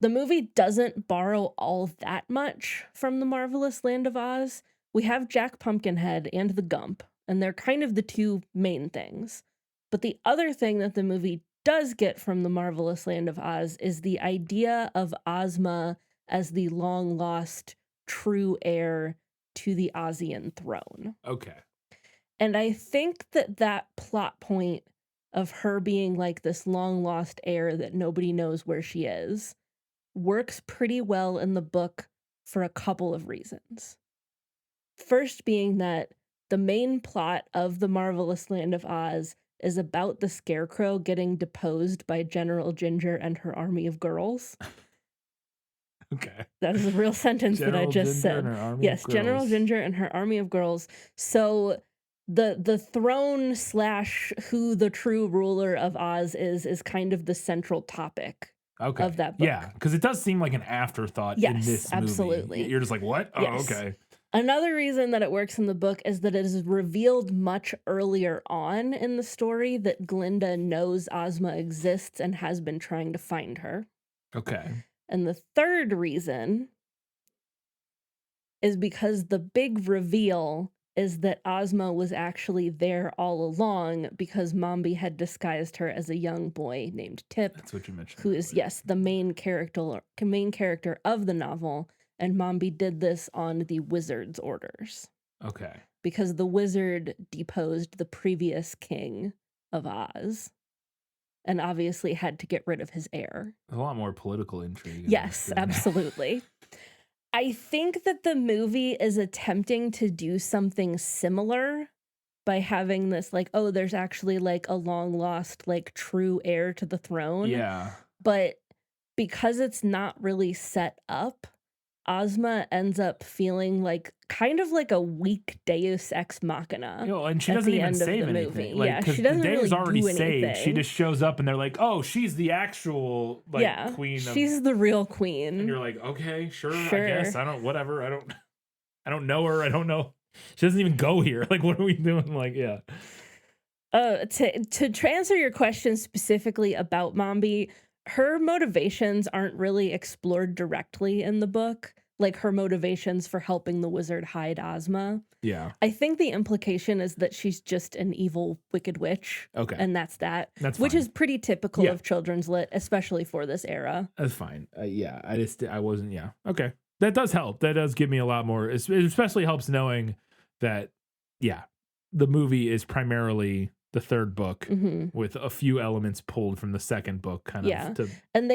The movie doesn't borrow all that much from the Marvelous Land of Oz. We have Jack Pumpkinhead and the Gump, and they're kind of the two main things. But the other thing that the movie does get from the Marvelous Land of Oz is the idea of Ozma as the long-lost true heir to the Ozian throne. Okay. And I think that plot point of her being like this long-lost heir that nobody knows where she is works pretty well in the book for a couple of reasons. First being that the main plot of The Marvelous Land of Oz is about the Scarecrow getting deposed by General Ginger and her army of girls. Okay. That is a real sentence that I just said. Yes, General Ginger and her army of girls. So the throne / who the true ruler of Oz is kind of the central topic of that book. Yeah, because it does seem like an afterthought in this movie. Absolutely. You're just like, what? Oh, okay. Another reason that it works in the book is that it is revealed much earlier on in the story that Glinda knows Ozma exists and has been trying to find her. Okay. And the third reason is because the big reveal is that Ozma was actually there all along because Mombi had disguised her as a young boy named Tip. That's what you mentioned. Who is, the main character of the novel. And Mombi did this on the wizard's orders. Okay. because the wizard deposed the previous king of Oz and obviously had to get rid of his heir. There's a lot more political intrigue. in this, Yes, isn't there? absolutely. I think that the movie is attempting to do something similar by having this, like, oh, there's actually like a long lost, like, true heir to the throne. Yeah. But because it's not really set up, Ozma ends up feeling like kind of like a weak deus ex machina. You know, and she at doesn't the even end of save the anything. movie. Like, Yeah, 'cause she the doesn't day really is already do saved. She anything. just shows up and they're like, oh, she's the actual like yeah, queen of, she's the real and queen. you're like, okay, sure, I Sure. guess. I don't whatever. I don't know her. I don't know. She doesn't even go here. Like, what are we doing? Like, yeah. To answer your question specifically about Mombi, her motivations aren't really explored directly in the book, like her motivations for helping the wizard hide Ozma. Yeah. I think the implication is that she's just an evil, wicked witch. Okay. And that's that. That's which fine. is pretty typical Yeah. of children's lit, especially for this era. That's fine. Yeah. I wasn't, yeah. Okay. That does help. That does give me a lot more. It especially helps knowing that, yeah, the movie is primarily the third book with a few elements pulled from the second book kind of to, And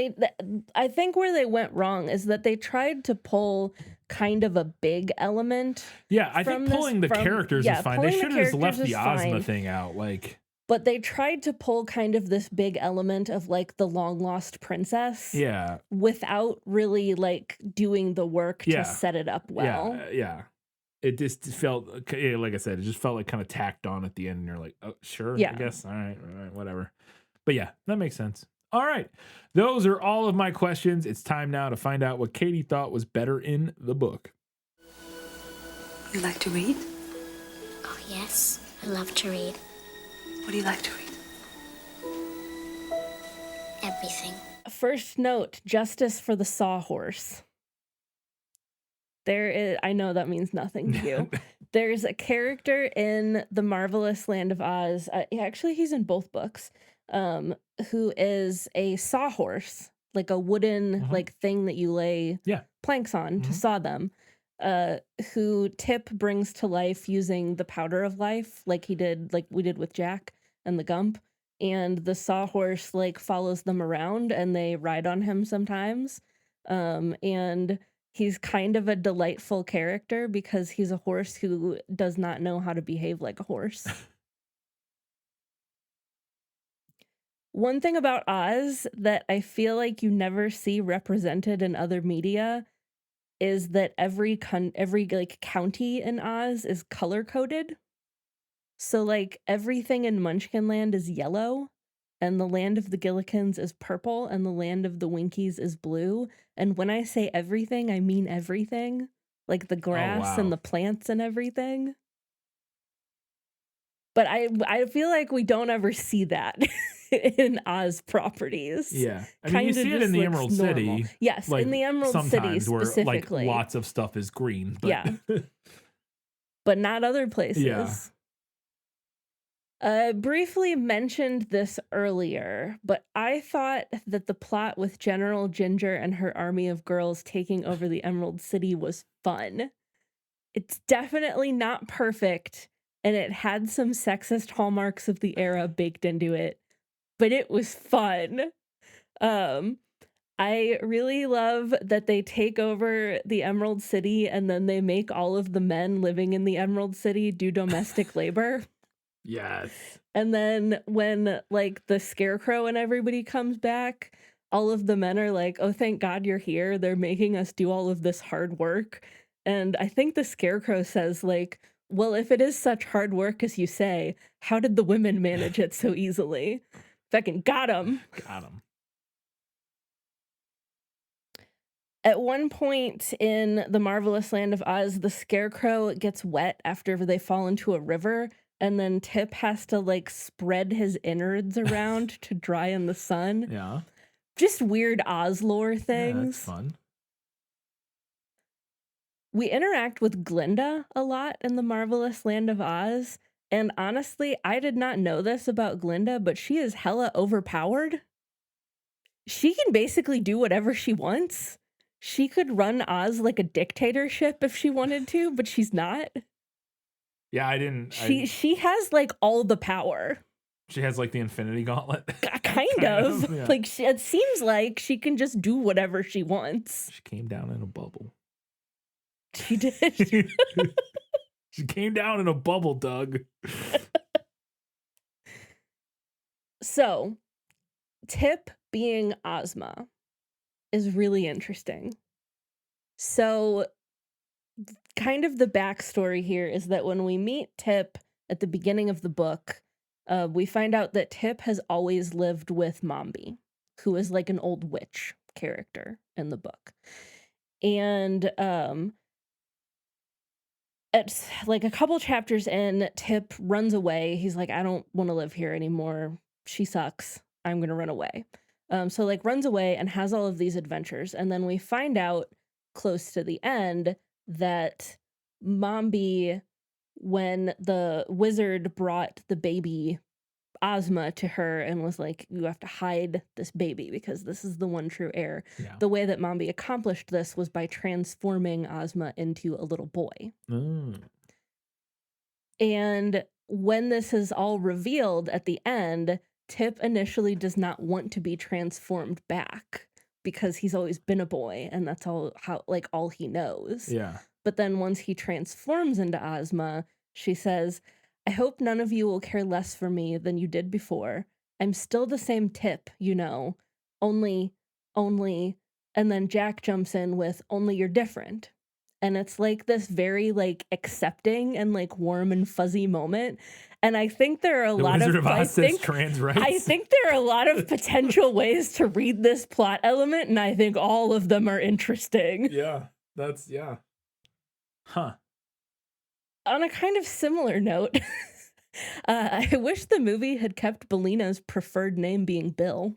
I think where they went wrong is that they tried to pull kind of a big element. yeah, I from think pulling this- the from- characters yeah, is fine. They pulling the should have just left characters the is Ozma fine. thing out. Like, But they tried to pull kind of this big element of like the long lost princess yeah, without really like doing the work Yeah. to set it up well. yeah. It just felt, like I said, it just felt like kind of tacked on at the end. And you're like, oh, sure, Yeah. I guess. All right, whatever. But yeah, that makes sense. All right. Those are all of my questions. It's time now to find out what Katie thought was better in the book. You like to read? Oh, yes. I love to read. What do you like to read? Everything. First note, justice for the sawhorse. There is, I know that means nothing to you. There's a character in The Marvelous Land of Oz. Actually, he's in both books. Who is a sawhorse, like a wooden like thing that you lay Yeah. planks on to saw them. Who Tip brings to life using the powder of life, like we did with Jack and the Gump. And the sawhorse like follows them around and they ride on him sometimes. And he's kind of a delightful character because he's a horse who does not know how to behave like a horse. One thing about Oz that I feel like you never see represented in other media is that every like county in Oz is color coded. So like everything in Munchkinland is yellow, and the land of the Gillikins is purple, and the land of the Winkies is blue. And when I say everything, I mean everything, like the grass wow. and the plants and everything. But I feel like we don't ever see that in Oz properties. Yeah. I mean, you Kinda see it just in the looks Emerald normal. City. Yes, like, in the Emerald City sometimes where specifically. like lots of stuff is green. But Yeah. But not other places. Yeah. I briefly mentioned this earlier, but I thought that the plot with General Ginger and her army of girls taking over the Emerald City was fun. It's definitely not perfect, and it had some sexist hallmarks of the era baked into it, but it was fun. I really love that they take over the Emerald City and then they make all of the men living in the Emerald City do domestic labor. Yes. And then when like the scarecrow and everybody comes back, all of the men are like, oh, thank God you're here. They're making us do all of this hard work. And I think the scarecrow says like, well, if it is such hard work as you say, how did the women manage it so easily? Fucking got him. Got him. At one point in The Marvelous Land of Oz, the scarecrow gets wet after they fall into a river, and then Tip has to like spread his innards around to dry in the sun. Yeah. Just weird Oz lore Yeah, things. that's fun. We interact with Glinda a lot in The Marvelous Land of Oz, and honestly, I did not know this about Glinda, but she is hella overpowered. She can basically do whatever she wants. She could run Oz like a dictatorship if she wanted to, but she's not. Yeah, I didn't. She has like all the power. She has like the Infinity Gauntlet. Kind of. Yeah. Like it seems like she can just do whatever she wants. She came down in a bubble. She did. She came down in a bubble, Doug. So, Tip being Ozma is really interesting. So, kind of the backstory here is that when we meet Tip at the beginning of the book, we find out that Tip has always lived with Mombi, who is like an old witch character in the book. And at like a couple chapters in, Tip runs away. He's like, I don't want to live here anymore. She sucks. I'm going to run away. So like runs away and has all of these adventures. And then we find out close to the end that Mombi, when the wizard brought the baby Ozma to her and was like, you have to hide this baby because this is the one true heir. Yeah. The way that Mombi accomplished this was by transforming Ozma into a little boy. Mm. And when this is all revealed at the end, Tip initially does not want to be transformed back because he's always been a boy and that's all he knows. Yeah. But then once he transforms into Ozma, she says, I hope none of you will care less for me than you did before. I'm still the same Tip, you know. Only, and then Jack jumps in with, only you're different. And it's like this very like accepting and like warm and fuzzy moment. And I think there are a lot Wizard of Oz says trans rights. I think there are a lot of potential ways to read this plot element, and I think all of them are interesting. Yeah. Huh. On a kind of similar note, I wish the movie had kept Belina's preferred name being Bill.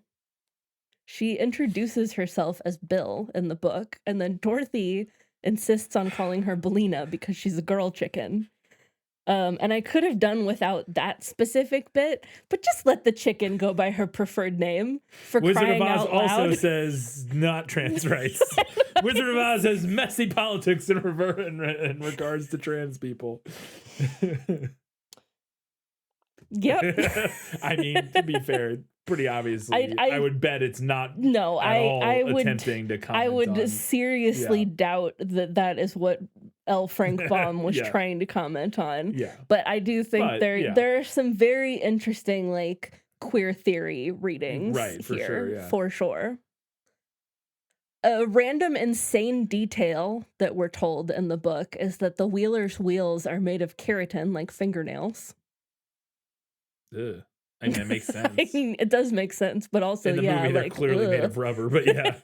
She introduces herself as Bill in the book, and then Dorothy insists on calling her Belina because she's a girl chicken. And I could have done without that specific bit, but just let the chicken go by her preferred name for Wizard crying of Oz out loud. also says not trans rights. Wizard of Oz has messy politics in regards to trans people. Yep. I mean, to be fair, pretty obviously, I would bet it's not. No, I would attempting to comment I would on. seriously doubt that is what L. Frank Baum was Yeah. trying to comment on. Yeah. But I do think there are some very interesting like queer theory readings for here, sure, yeah. for sure. A random insane detail that we're told in the book is that the Wheeler's wheels are made of keratin, like fingernails. Ugh. I mean, it makes sense. I mean, it does make sense, but also, In the yeah, movie, they're like, clearly made ugh. of rubber, but yeah.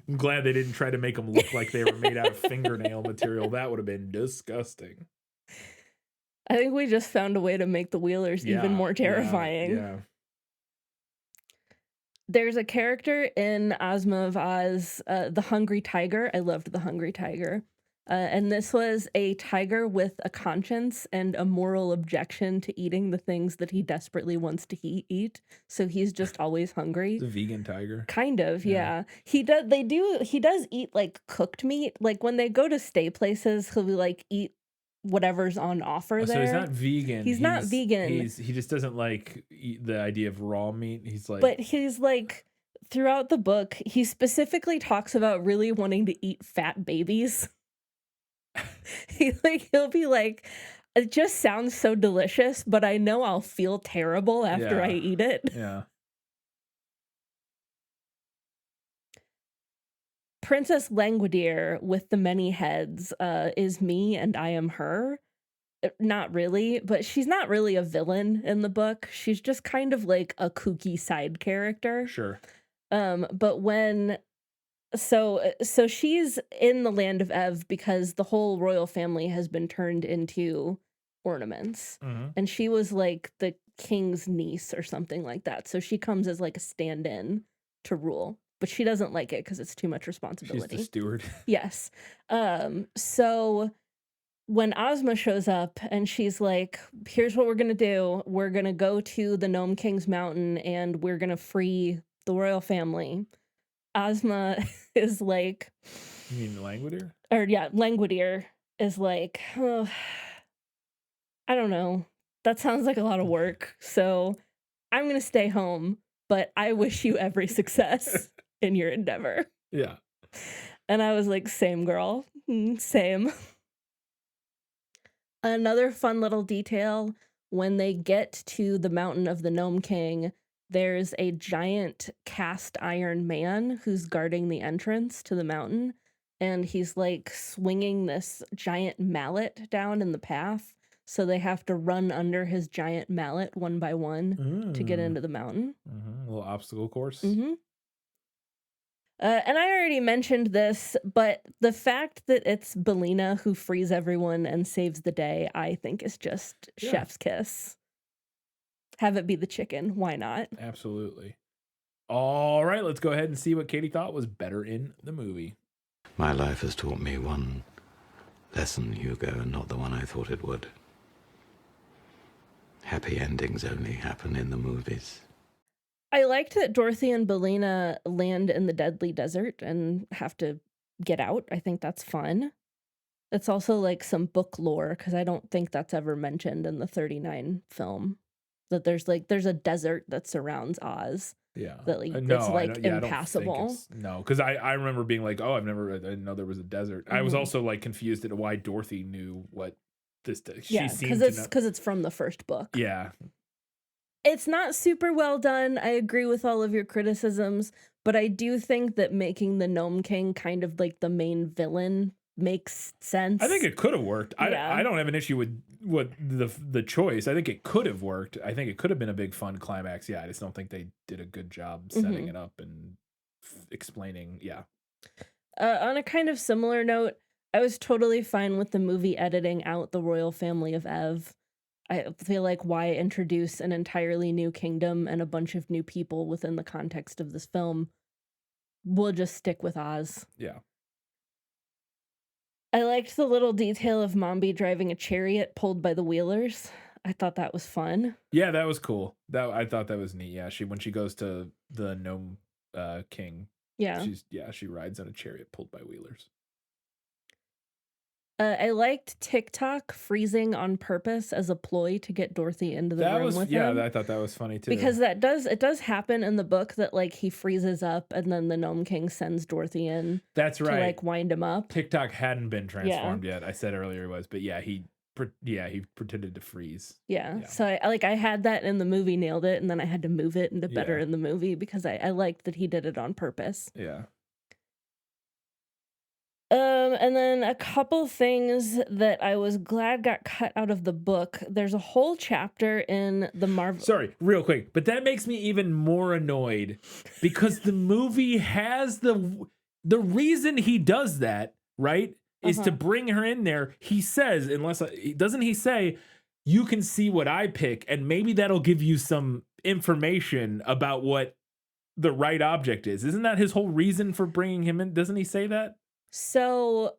I'm glad they didn't try to make them look like they were made out of fingernail material. That would have been disgusting. I think we just found a way to make the Wheelers even more terrifying. Yeah. There's a character in Ozma of Oz, the Hungry Tiger. I loved the Hungry Tiger. And this was a tiger with a conscience and a moral objection to eating the things that he desperately wants to eat. So he's just always hungry. It's a vegan tiger. Kind of, yeah. He does eat like cooked meat. Like when they go to stay places, he'll be like eat whatever's on offer there. So he's not vegan. He's not vegan. He just doesn't like eat the idea of raw meat. He's like, But he's like, throughout the book, he specifically talks about really wanting to eat fat babies. He'll be like, it just sounds so delicious, but I know I'll feel terrible after I eat it. Yeah. Princess Langwidere with the many heads is me and I am her. Not really, but she's not really a villain in the book. She's just kind of like a kooky side character. Sure. But when so she's in the land of Ev because the whole royal family has been turned into ornaments. Mm-hmm. And she was like the king's niece or something like that. So she comes as like a stand-in to rule, but she doesn't like it because it's too much responsibility. She's the steward. Yes. So when Ozma shows up and she's like, here's what we're going to do. We're going to go to the Gnome King's mountain and we're going to free the royal family. Ozma is like... You mean Langwidere? Or yeah, Langwidere is like, oh, I don't know. That sounds like a lot of work. So I'm going to stay home, but I wish you every success in your endeavor. Yeah. And I was like, same girl. Same. Another fun little detail, when they get to the mountain of the Gnome King, there's a giant cast iron man who's guarding the entrance to the mountain. And he's like swinging this giant mallet down in the path. So they have to run under his giant mallet one by one to get into the mountain. A little obstacle course. And I already mentioned this, but the fact that it's Belina who frees everyone and saves the day, I think is just chef's kiss. Have it be the chicken. Why not? Absolutely. All right, let's go ahead and see what Katie thought was better in the movie. My life has taught me one lesson, Hugo, and not the one I thought it would. Happy endings only happen in the movies. I liked that Dorothy and Belina land in the deadly desert and have to get out. I think that's fun. It's also like some book lore, because I don't think that's ever mentioned in the 39 film. That there's a desert that surrounds Oz. Yeah. That like No, it's like impassable. No, because I remember being like, oh, I didn't know there was a desert. I was also like confused at why Dorothy knew what this. She seemed to know. Because it's from the first book. Yeah. It's not super well done. I agree with all of your criticisms, but I do think that making the Gnome King kind of like the main villain makes sense. I think it could have worked. Yeah. I don't have an issue with the choice. I think it could have worked. I think it could have been a big fun climax. Yeah, I just don't think they did a good job setting it up and explaining. Yeah. On a kind of similar note, I was totally fine with the movie editing out the royal family of Ev. I feel like why introduce an entirely new kingdom and a bunch of new people within the context of this film? We'll just stick with Oz. Yeah. I liked the little detail of Mombi driving a chariot pulled by the wheelers. I thought that was fun. Yeah, that was cool. I thought that was neat. Yeah, when she goes to the Gnome King. Yeah. She rides on a chariot pulled by wheelers. I liked TikTok freezing on purpose as a ploy to get Dorothy into the room with him. Yeah, I thought that was funny too. Because it does happen in the book that like he freezes up and then the Gnome King sends Dorothy in. That's right. To like wind him up. TikTok hadn't been transformed yet. I said earlier it was, but yeah, he pretended to freeze. Yeah. So I had that in the movie, nailed it, and then I had to move it into better in the movie because I liked that he did it on purpose. Yeah. And then a couple things that I was glad got cut out of the book. There's a whole chapter in the Marvel. Sorry, real quick, but that makes me even more annoyed because the movie has the reason he does that, right, is to bring her in there. He says, doesn't he say, you can see what I pick, and maybe that'll give you some information about what the right object is. Isn't that his whole reason for bringing him in? Doesn't he say that? So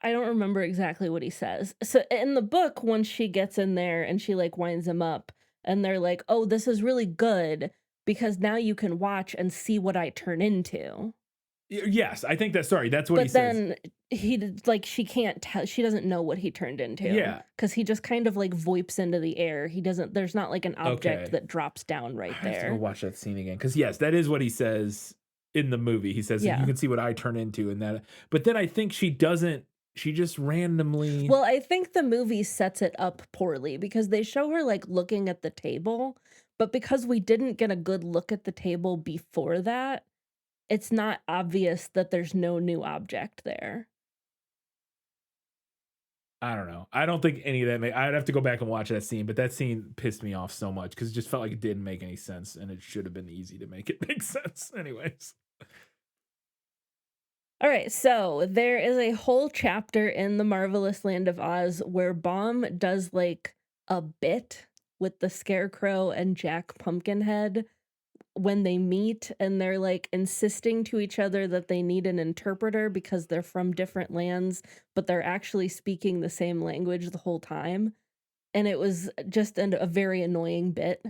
I don't remember exactly what he says. So in the book, when she gets in there and she like winds him up and they're like, oh, this is really good because now you can watch and see what I turn into. Yes, I think that's what he says. But then she can't tell. She doesn't know what he turned into. Yeah. Because he just kind of like voips into the air. There's not like an object that drops down right there. I have to go watch that scene again. Because yes, that is what he says. In the movie, he says, you can see what I turn into, and that. But then I think she doesn't. She just randomly. Well, I think the movie sets it up poorly because they show her like looking at the table, but because we didn't get a good look at the table before that, it's not obvious that there's no new object there. I don't know. I don't think any of that. I'd have to go back and watch that scene, but that scene pissed me off so much because it just felt like it didn't make any sense, and it should have been easy to make it make sense. Anyways. All right, so there is a whole chapter in The Marvelous Land of Oz where Baum does like a bit with the Scarecrow and Jack Pumpkinhead when they meet, and they're like insisting to each other that they need an interpreter because they're from different lands, but they're actually speaking the same language the whole time. And it was just a very annoying bit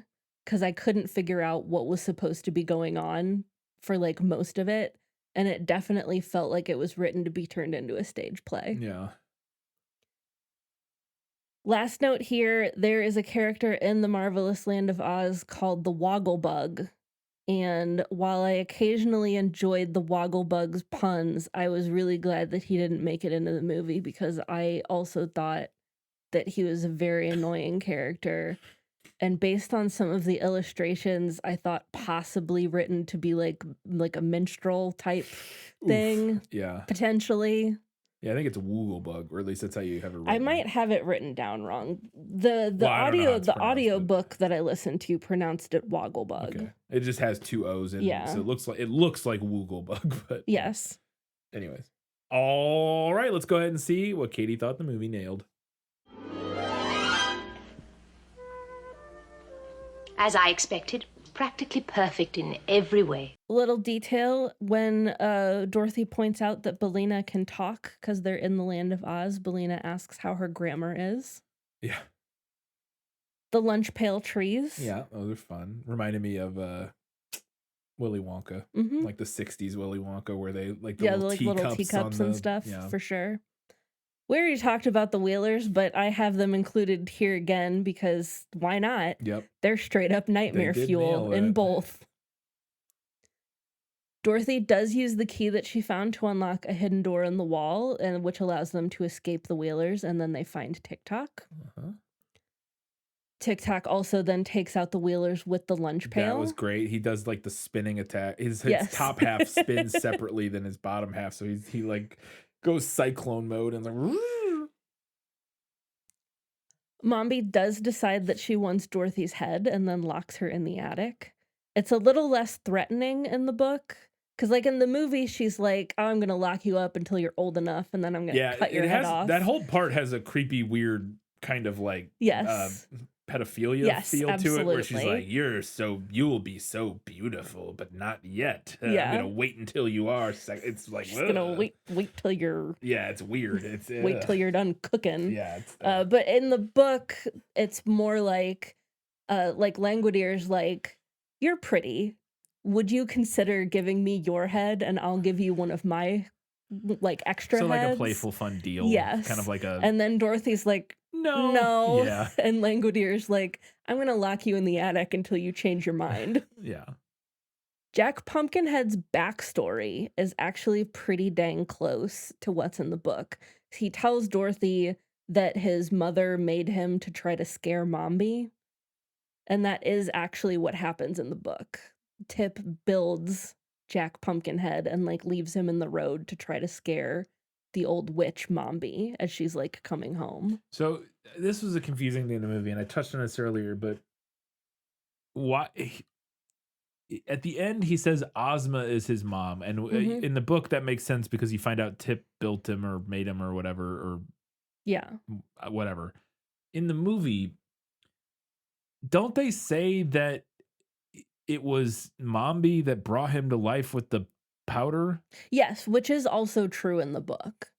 because I couldn't figure out what was supposed to be going on for like most of it. And it definitely felt like it was written to be turned into a stage play. Yeah. Last note here, there is a character in the Marvelous Land of Oz called the Wogglebug. And while I occasionally enjoyed the Wogglebug's puns, I was really glad that he didn't make it into the movie because I also thought that he was a very annoying character. And based on some of the illustrations, I thought possibly written to be like a minstrel type thing, Oof. Yeah. potentially. Yeah, I think it's a Wooglebug, or at least that's how you have it written. I might have it written down wrong. The Well, I don't know how it's the pronounced, audio but- book that I listened to pronounced it Wogglebug. Okay. It just has 2 O's in Yeah. it, so it looks like Wooglebug, but Yes. anyways. All right, let's go ahead and see what Katie thought the movie nailed. As I expected, practically perfect in every way. Little detail when Dorothy points out that Bellina can talk because they're in the land of Oz, Bellina asks how her grammar is. Yeah. The lunch pail trees. Yeah, those are fun. Reminded me of Willy Wonka, Mm-hmm. like the 60s Willy Wonka, where they like the Yeah, little, like teacups little teacups on and the- stuff, Yeah. for sure. We already talked about the Wheelers, but I have them included here again because why not? Yep. They're straight up nightmare did fuel nail in it. both. Dorothy does use the key that she found to unlock a hidden door in the wall, and which allows them to escape the Wheelers, and then they find TikTok. Uh-huh. TikTok also then takes out the Wheelers with the lunch pail. That was great. He does like the spinning attack. His Yes. top half spins separately than his bottom half, so he like goes cyclone mode and like. Mombi does decide that she wants Dorothy's head and then locks her in the attic. It's a little less threatening in the book. Because, like, in the movie, she's like, oh, I'm going to lock you up until you're old enough, and then I'm going to Yeah, cut your it head has off. that whole part has a creepy, weird kind of like Yes. pedophilia Yes, feel to it, where she's absolutely. like, you will be so beautiful, but not yet. Yeah. I'm gonna wait until you are. It's like, She's going to wait till you're... Yeah, it's weird. It's Wait till you're done cooking. Yeah, it's But in the book, it's more like Langudier's like, you're pretty. Would you consider giving me your head and I'll give you one of my like extra so heads? like a playful, fun deal. Yes. kind of like a And then Dorothy's like, no. Yeah, And Langudier's like, I'm going to lock you in the attic until you change your mind. yeah. Jack Pumpkinhead's backstory is actually pretty dang close to what's in the book. He tells Dorothy that his mother made him to try to scare Mombi. And that is actually what happens in the book. Tip builds Jack Pumpkinhead and like leaves him in the road to try to scare the old witch Mombi as she's like coming home. So this was a confusing thing in the movie, and I touched on this earlier, but why? At the end, he says Ozma is his mom, and Mhm. in the book that makes sense because you find out Tip built him or made him or whatever or Yeah. whatever. In the movie, don't they say that it was Mombi that brought him to life with the powder? Yes, which is also true in the book.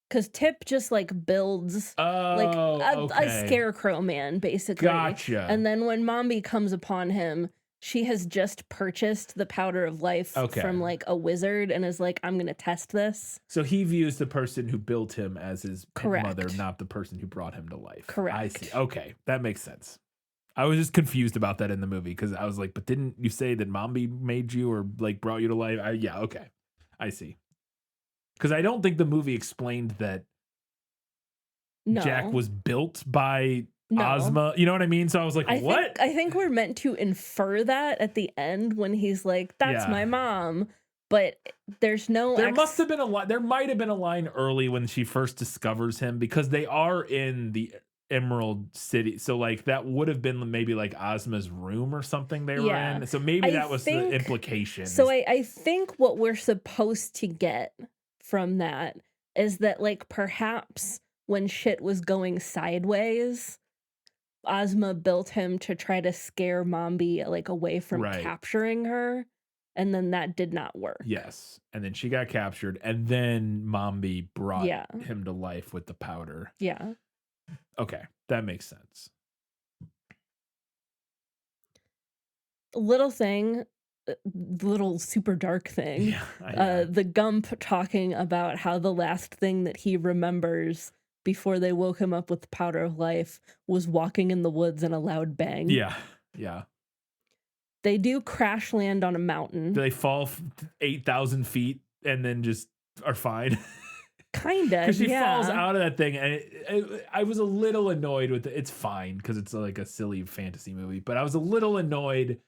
Because Tip just like builds like Oh, a okay. scarecrow man, basically. Gotcha. And then when Mombi comes upon him, she has just purchased the powder of life Okay. from like a wizard and is like, I'm going to test this. So he views the person who built him as his Correct. mother, not the person who brought him to life. I Correct. see. Okay, that makes sense. I was just confused about that in the movie because I was like, but didn't you say that Mombi made you or like brought you to life? Yeah, okay. I see. Because I don't think the movie explained that No. Jack was built by No. Ozma. You know what I mean? So I was like, what? I think we're meant to infer that at the end when he's like, that's Yeah. my mom. But there's no... There must have been a line. There might have been a line early when she first discovers him because they are in the Emerald City. So like that would have been maybe like Ozma's room or something they were Yeah. in. So maybe I that was think- the implication. So I think what we're supposed to get from that is that like perhaps when shit was going sideways, Ozma built him to try to scare Mombi like away from Right. capturing her, and then that did not work. Yes. And then she got captured and then Mombi brought Yeah. him to life with the powder. Yeah. Okay. That makes sense. Little thing, little super dark thing. Yeah. The Gump talking about how the last thing that he remembers before they woke him up with the powder of life was walking in the woods and a loud bang. Yeah. Yeah. They do crash land on a mountain. Do they fall 8,000 feet and then just are fine? Kinda, Because she yeah. falls out of that thing, and I was a little annoyed with it. It's fine because it's like a silly fantasy movie, but I was a little annoyed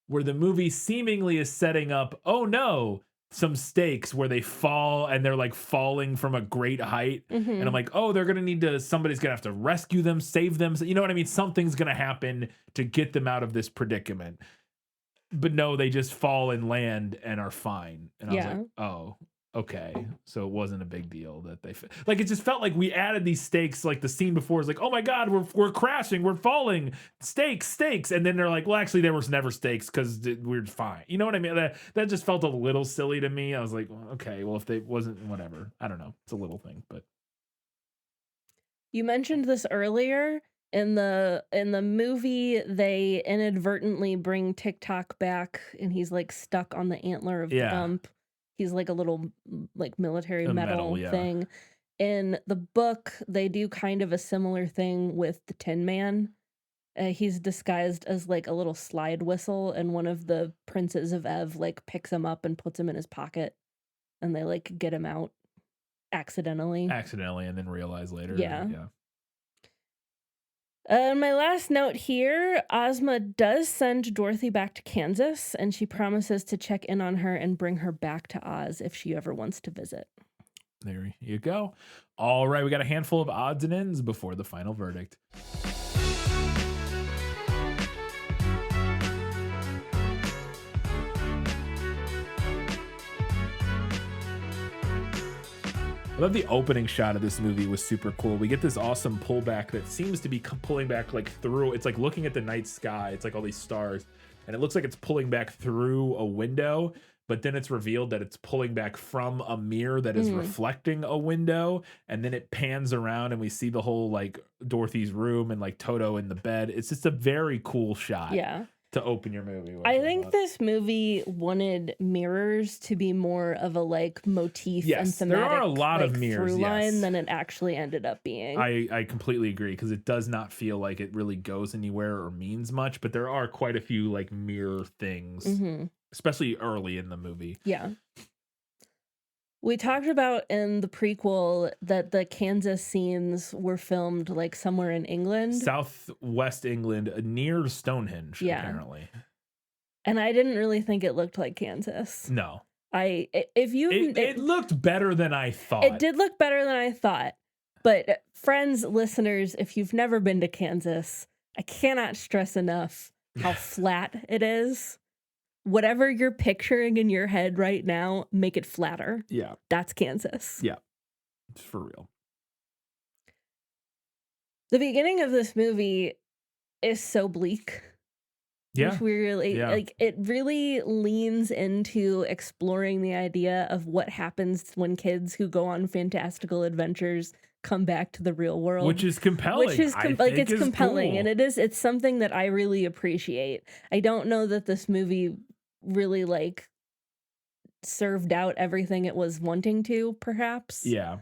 where the movie seemingly is setting up, oh no, some stakes where they fall and they're like falling from a great height, and I'm like, oh, they're gonna need to. Somebody's gonna have to rescue them, save them. You know what I mean? Something's gonna happen to get them out of this predicament. But no, they just fall and land and are fine. And I was like, oh, okay. So it wasn't a big deal that they like. It just felt like we added these stakes. Like the scene before is like, oh my god, we're crashing, we're falling, stakes, and then they're like, well, actually, there was never stakes because we're fine. You know what I mean? That just felt a little silly to me. I was like, well, okay, well, if they wasn't, whatever. I don't know. It's a little thing, but You mentioned this earlier. In the movie, they inadvertently bring TikTok back, and he's like stuck on the antler of the bump. He's like a little like military metal thing. In the book, they do kind of a similar thing with the Tin Man. He's disguised as like a little slide whistle, and one of the princes of Ev like picks him up and puts him in his pocket, and they like get him out accidentally, and then realize later. Yeah. Yeah. My last note here, Ozma does send Dorothy back to Kansas, and she promises to check in on her and bring her back to Oz if she ever wants to visit. There you go. All right, we got a handful of odds and ends before the final verdict. I love the opening shot of this movie was super cool. We get this awesome pullback that seems to be pulling back like through. It's like looking at the night sky. It's like all these stars, and it looks like it's pulling back through a window. But then it's revealed that it's pulling back from a mirror that is reflecting a window, and then it pans around and we see the whole like Dorothy's room and like Toto in the bed. It's just a very cool shot. Yeah. To open your movie with. I think this movie wanted mirrors to be more of a like motif and thematic, there are a lot of mirrors, through line than it actually ended up being. I completely agree because it does not feel like it really goes anywhere or means much, but there are quite a few like mirror things, especially early in the movie. Yeah. We talked about in the prequel that the Kansas scenes were filmed like somewhere in England. Southwest England, near Stonehenge, apparently. And I didn't really think it looked like Kansas. No. It looked better than I thought. It did look better than I thought. But friends, listeners, if you've never been to Kansas, I cannot stress enough how flat it is. Whatever you're picturing in your head right now, make it flatter. Yeah. That's Kansas. Yeah. It's for real. The beginning of this movie is so bleak. Yeah. Which we really like. It really leans into exploring the idea of what happens when kids who go on fantastical adventures come back to the real world, which is compelling. It's compelling, cool. and it's something that I really appreciate. I don't know that this movie really like served out everything it was wanting to, perhaps. Yeah.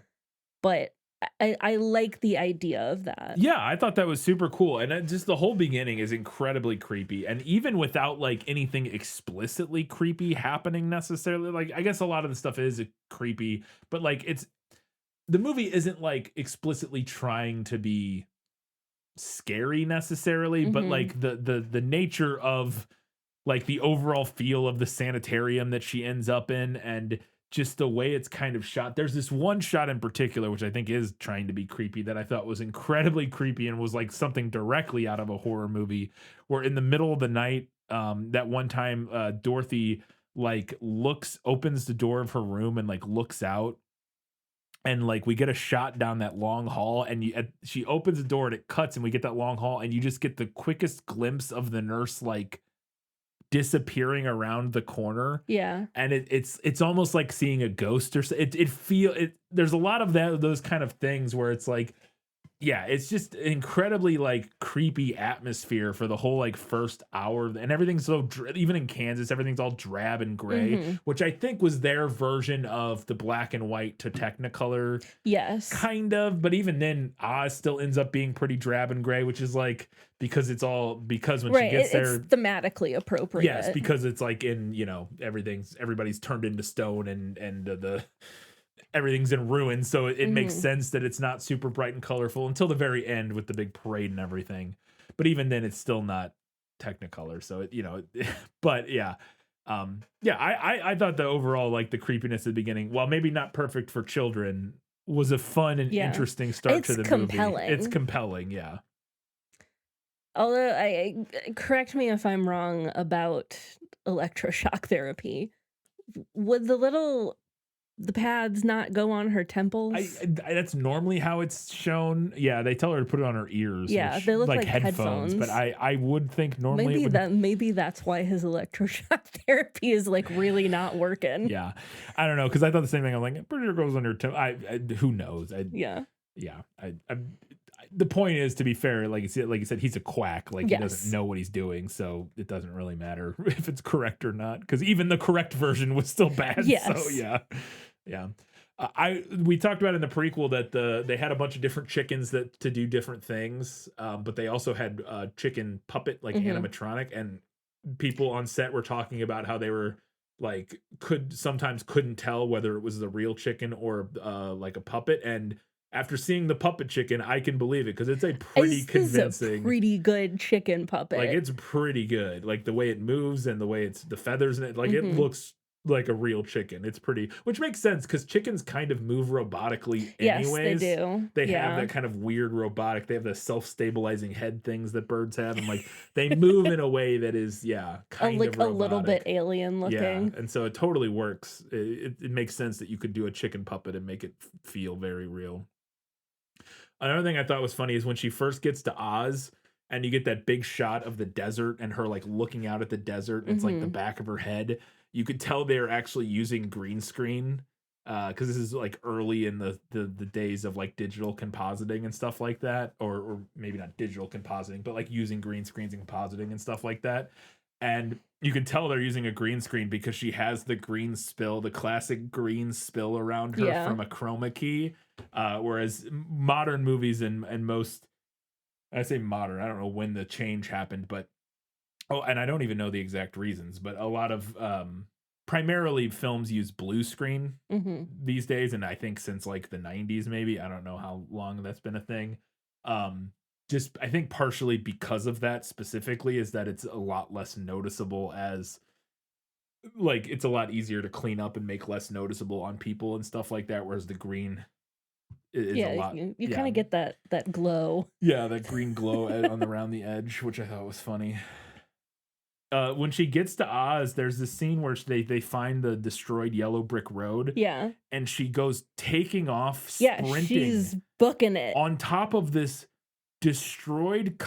But I like the idea of that. Yeah, I thought that was super cool. And just the whole beginning is incredibly creepy. And even without like anything explicitly creepy happening necessarily, like I guess a lot of the stuff is creepy, but like the movie isn't like explicitly trying to be scary necessarily, but like the nature of like the overall feel of the sanitarium that she ends up in and just the way it's kind of shot. There's this one shot in particular, which I think is trying to be creepy, that I thought was incredibly creepy and was like something directly out of a horror movie, where in the middle of the night, that one time Dorothy like opens the door of her room and like looks out, and like we get a shot down that long hall, and she opens the door and it cuts and we get that long hall, and you just get the quickest glimpse of the nurse like disappearing around the corner. Yeah. And it's almost like seeing a ghost or so. There's a lot of those kind of things where it's like yeah, it's just incredibly like creepy atmosphere for the whole like first hour, and everything's so even in Kansas, everything's all drab and gray, Mhm. which I think was their version of the black and white to Technicolor, Yes. kind of. But even then, Oz still ends up being pretty drab and gray, which is like because when she Right, gets it's there, thematically yes, appropriate. because it's like in everybody's turned into stone and the everything's in ruins, so it makes Mhm. sense that it's not super bright and colorful until the very end with the big parade and everything. But even then, it's still not Technicolor. So but yeah, yeah. I thought the overall like the creepiness at the beginning, while maybe not perfect for children, was a fun and Yeah. interesting start to It's the movie. It's compelling. compelling, yeah. Although correct me if I'm wrong about electroshock therapy. Would the pads not go on her temples? That's normally how it's shown. Yeah, they tell her to put it on her ears, Yeah, which they look like like headphones. But headphones. I would think normally it would. Maybe that's why his electroshock therapy is like really not working. Yeah, I don't know because I thought the same thing. I'm like, I'm pretty sure it goes under. Who knows? Yeah. Yeah. The point is, to be fair, like you said, he's a quack. Like he doesn't Yes. know what he's doing, so it doesn't really matter if it's correct or not. Because even the correct version was still bad. So Yes. yeah. We talked about in the prequel that they had a bunch of different chickens that to do different things, but they also had chicken puppet like Mhm. animatronic, and people on set were talking about how they were like sometimes couldn't tell whether it was the real chicken or like a puppet. And after seeing the puppet chicken, I can believe it because it's a pretty This is a convincing. pretty good chicken puppet. Like it's pretty good. Like the way it moves and the way it's the feathers in it, like it Mhm. looks like a real chicken. It's pretty, which makes sense because chickens kind of move robotically Yes, they anyways. do. They have Yeah. that kind of weird robotic. They have the self-stabilizing head things that birds have, and like they move in a way that is kind of A little bit robotic. alien Yeah, looking. and so it totally works. It makes sense that you could do a chicken puppet and make it feel very real. Another thing I thought was funny is when she first gets to Oz and you get that big shot of the desert and her like looking out at the desert and it's like the Mhm. back of her head. You could tell they're actually using green screen because this is like early in the days of like digital compositing and stuff like that, or maybe not digital compositing, but like using green screens and compositing and stuff like that. And you can tell they're using a green screen because she has the green spill, the classic green spill around her Yeah. from a chroma key. Whereas modern movies and most, I say modern, I don't know when the change happened, but and I don't even know the exact reasons, but a lot of primarily films use blue screen Mhm. these days, and I think since like the 90s maybe. I don't know how long that's been a thing. Um just I think partially because of that specifically is that it's a lot less noticeable as like it's a lot easier to clean up and make less noticeable on people and stuff like that, whereas the green is a Yeah, lot. you kind Yeah, of get that glow. yeah, that green glow on around the edge, which I thought was funny. When she gets to Oz, there's this scene where they find the destroyed yellow brick road, Yeah. and she goes taking off, Yeah, sprinting she's booking it on top of this destroyed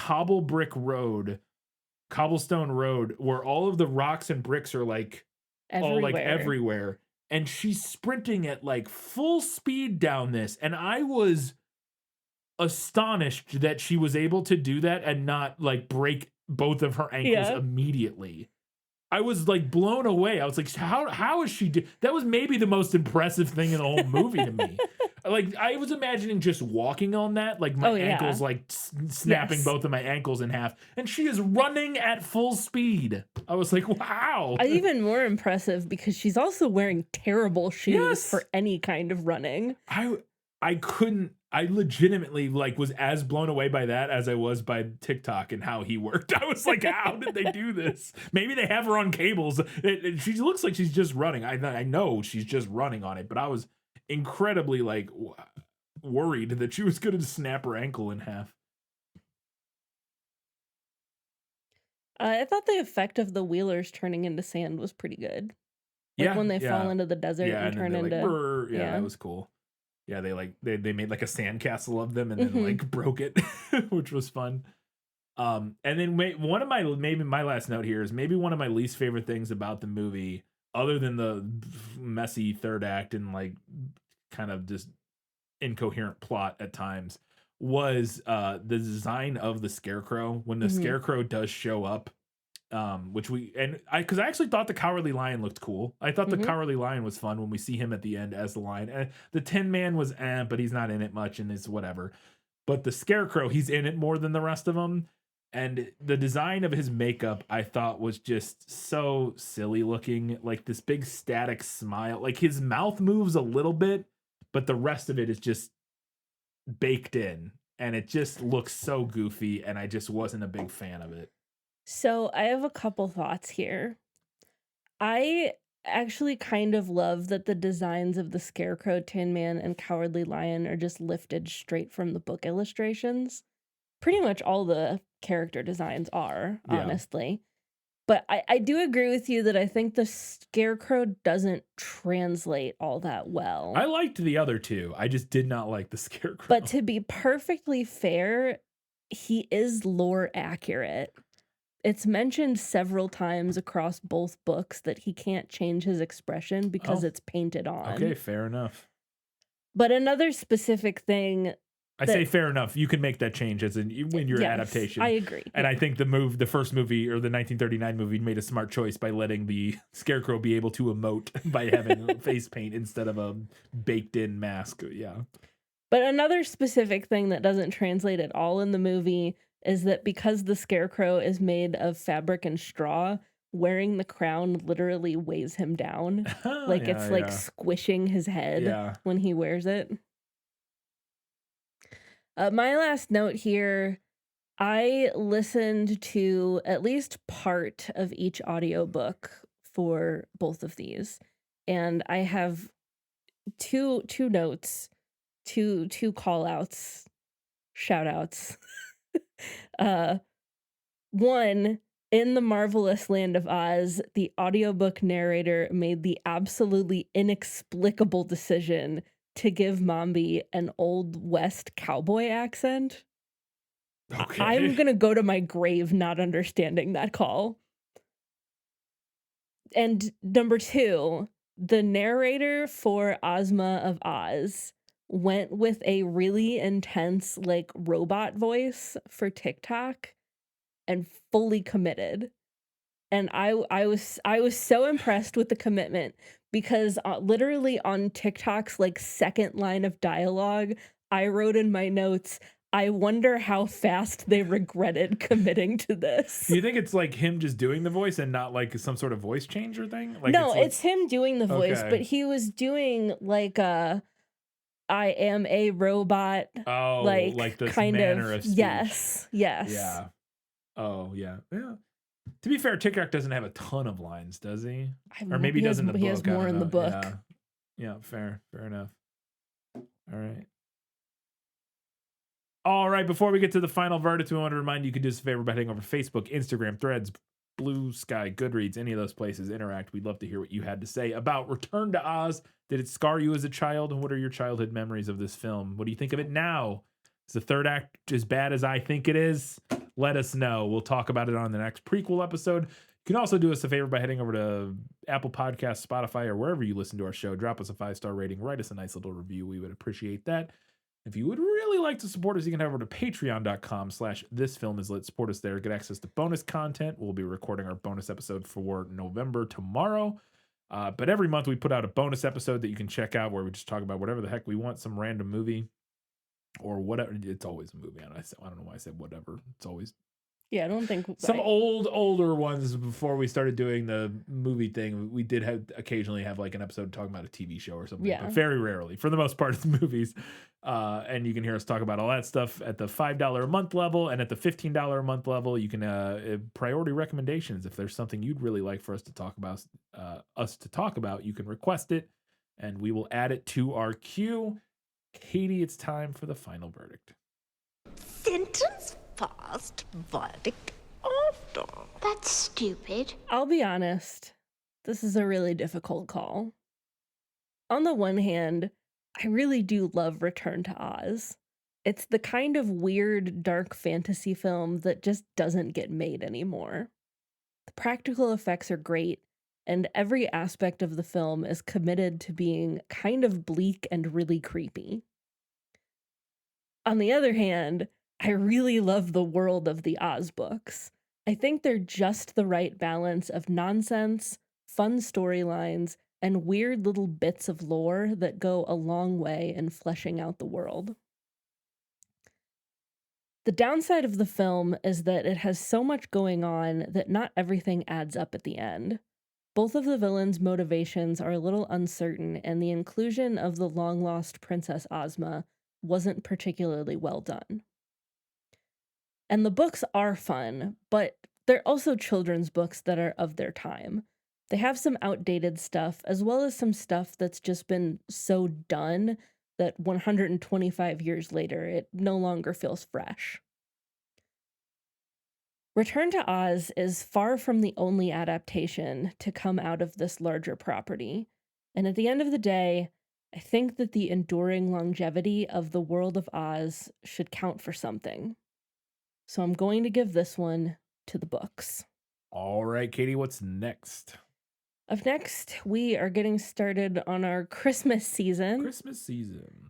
cobblestone road, where all of the rocks and bricks are like all like everywhere. everywhere, and she's sprinting at like full speed down this, and I was astonished that she was able to do that and not like break both of her ankles Yeah. immediately. I was like blown away. I was like, how is she that was maybe the most impressive thing in the whole movie to me. Like I was imagining just walking on that, like my Oh, yeah. ankles like snapping Yes. both of my ankles in half, and she is running at full speed. I was like, wow. Even more impressive because she's also wearing terrible shoes Yes. for any kind of running. I legitimately like was as blown away by that as I was by TikTok and how he worked. I was like, how did they do this? Maybe they have her on cables. She looks like she's just running. I know she's just running on it, but I was incredibly like worried that she was going to snap her ankle in half. I thought the effect of the wheelers turning into sand was pretty good. Like when they fall into the desert yeah, and then turn they're like, into "Brr." Yeah, yeah. that was cool. Yeah, they made like a sandcastle of them and then Mhm. like broke it, which was fun. And then one of maybe my last note here is maybe one of my least favorite things about the movie, other than the messy third act and like kind of just incoherent plot at times, was the design of the Scarecrow. When the Mhm. Scarecrow does show up, which because I actually thought the Cowardly Lion looked cool. I thought the Mhm. Cowardly Lion was fun when we see him at the end as the lion. The Tin Man was but he's not in it much and it's whatever. But the Scarecrow, he's in it more than the rest of them. And the design of his makeup, I thought was just so silly looking, like this big static smile. Like his mouth moves a little bit, but the rest of it is just baked in. And it just looks so goofy. And I just wasn't a big fan of it. So I have a couple thoughts here. I actually kind of love that the designs of the Scarecrow, Tin Man, and Cowardly Lion are just lifted straight from the book illustrations. Pretty much all the character designs are, Yeah. honestly. But I do agree with you that I think the Scarecrow doesn't translate all that well. I liked the other two. I just did not like the Scarecrow. But to be perfectly fair, he is lore accurate. It's mentioned several times across both books that he can't change his expression because Oh. it's painted on. Okay, fair enough. But another specific thing, I say fair enough. You can make that change as in when your yes, adaptation. I agree. And I think the first movie or the 1939 movie made a smart choice by letting the Scarecrow be able to emote by having face paint instead of a baked in mask. Yeah. But another specific thing that doesn't translate at all in the movie is that because the Scarecrow is made of fabric and straw, wearing the crown literally weighs him down. Like Yeah, it's like yeah. squishing his head Yeah. when he wears it. My last note here, I listened to at least part of each audiobook for both of these. And I have two notes, two call outs, shout outs. One, in the marvelous land of Oz, the audiobook narrator made the absolutely inexplicable decision to give Mombi an old West cowboy accent. Okay. I'm gonna go to my grave not understanding that call. And number two, the narrator for Ozma of Oz went with a really intense, like, robot voice for TikTok and fully committed. And I was so impressed with the commitment because literally on TikTok's like second line of dialogue, I wrote in my notes, I wonder how fast they regretted committing to this. Do you think it's like him just doing the voice and not like some sort of voice changer thing? Like No, like- it's him doing the voice, Okay. but he was doing like a I am a robot. Oh, like this kind manner of speech. Yes. Yeah. Oh, yeah. Yeah. To be fair, TikTok doesn't have a ton of lines, does he? Or maybe he does in the book. He has I don't more in the know. book. Yeah. Yeah, fair enough. All right. All right, before we get to the final verdict, we want to remind you you can do us a favor by heading over to Facebook, Instagram, Threads, Blue Sky, Goodreads, any of those places. Interact. We'd love to hear what you had to say about Return to Oz. Did it scar you as a child? And what are your childhood memories of this film? What do you think of it now? Is the third act as bad as I think it is? Let us know. We'll talk about it on the next prequel episode. You can also do us a favor by heading over to Apple Podcasts, Spotify, or wherever you listen to our show. Drop us a 5-star rating. Write us a nice little review. We would appreciate that. If you would really like to support us, you can head over to patreon.com/thisfilmislit. Support us there. Get access to bonus content. We'll be recording our bonus episode for November tomorrow. But every month we put out a bonus episode that you can check out where we just talk about whatever the heck we want, some random movie or whatever. It's always a movie. I don't know why I said whatever. It's always Yeah, I don't think some older ones. Before we started doing the movie thing, we did occasionally have like an episode talking about a TV show or something, Yeah. but very rarely. For the most part, it's movies. And you can hear us talk about all that stuff at the $5 a month level, and at the $15 a month level, you can priority recommendations. If there's something you'd really like for us to talk about, you can request it, and we will add it to our queue. Katie, it's time for the final verdict. Sentence fast, verdict after. That's stupid. I'll be honest, this is a really difficult call. On the one hand, I really do love Return to Oz. It's the kind of weird, dark fantasy film that just doesn't get made anymore. The practical effects are great, and every aspect of the film is committed to being kind of bleak and really creepy. On the other hand, I really love the world of the Oz books. I think they're just the right balance of nonsense, fun storylines, and weird little bits of lore that go a long way in fleshing out the world. The downside of the film is that it has so much going on that not everything adds up at the end. Both of the villains' motivations are a little uncertain, and the inclusion of the long-lost Princess Ozma wasn't particularly well done. And the books are fun, but they're also children's books that are of their time. They have some outdated stuff, as well as some stuff that's just been so done that 125 years later, it no longer feels fresh. Return to Oz is far from the only adaptation to come out of this larger property. And at the end of the day, I think that the enduring longevity of the world of Oz should count for something. So I'm going to give this one to the books. All right, Katie, what's next? Up next, we are getting started on our Christmas season.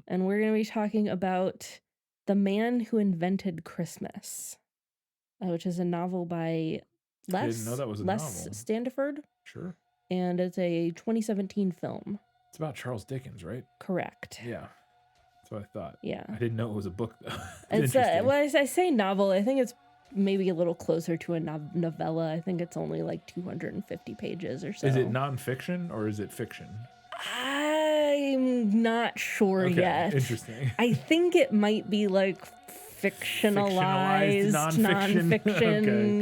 And we're going to be talking about The Man Who Invented Christmas, which is a novel by I didn't know that was a Les novel. Standiford. Sure. And it's a 2017 film. It's about Charles Dickens, right? Correct. Yeah. That's what I thought. Yeah. I didn't know it was a book, though. It's Interesting. well, I say novel. I think it's maybe a little closer to a novella. I think it's only like 250 pages or so. Is it nonfiction or is it fiction? I'm not sure yet. Interesting. I think it might be like fictionalized nonfiction.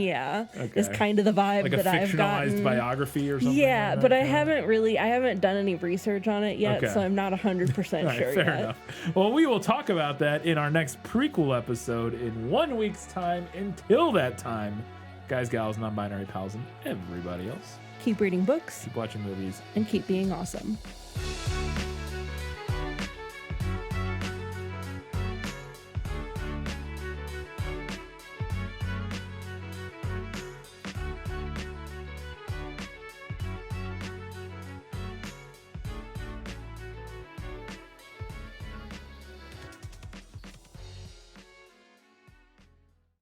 Okay. Yeah. Okay. Is kind of the vibe Like a that I've gotten. fictionalized biography or something? Yeah, like but that? I haven't done any research on it yet, Okay. so I'm not 100% All right, sure fair yet. enough. Well, we will talk about that in our next prequel episode in 1 week's time. Until that time, guys, gals, non-binary pals, and everybody else, Keep reading books keep watching movies. and keep being awesome.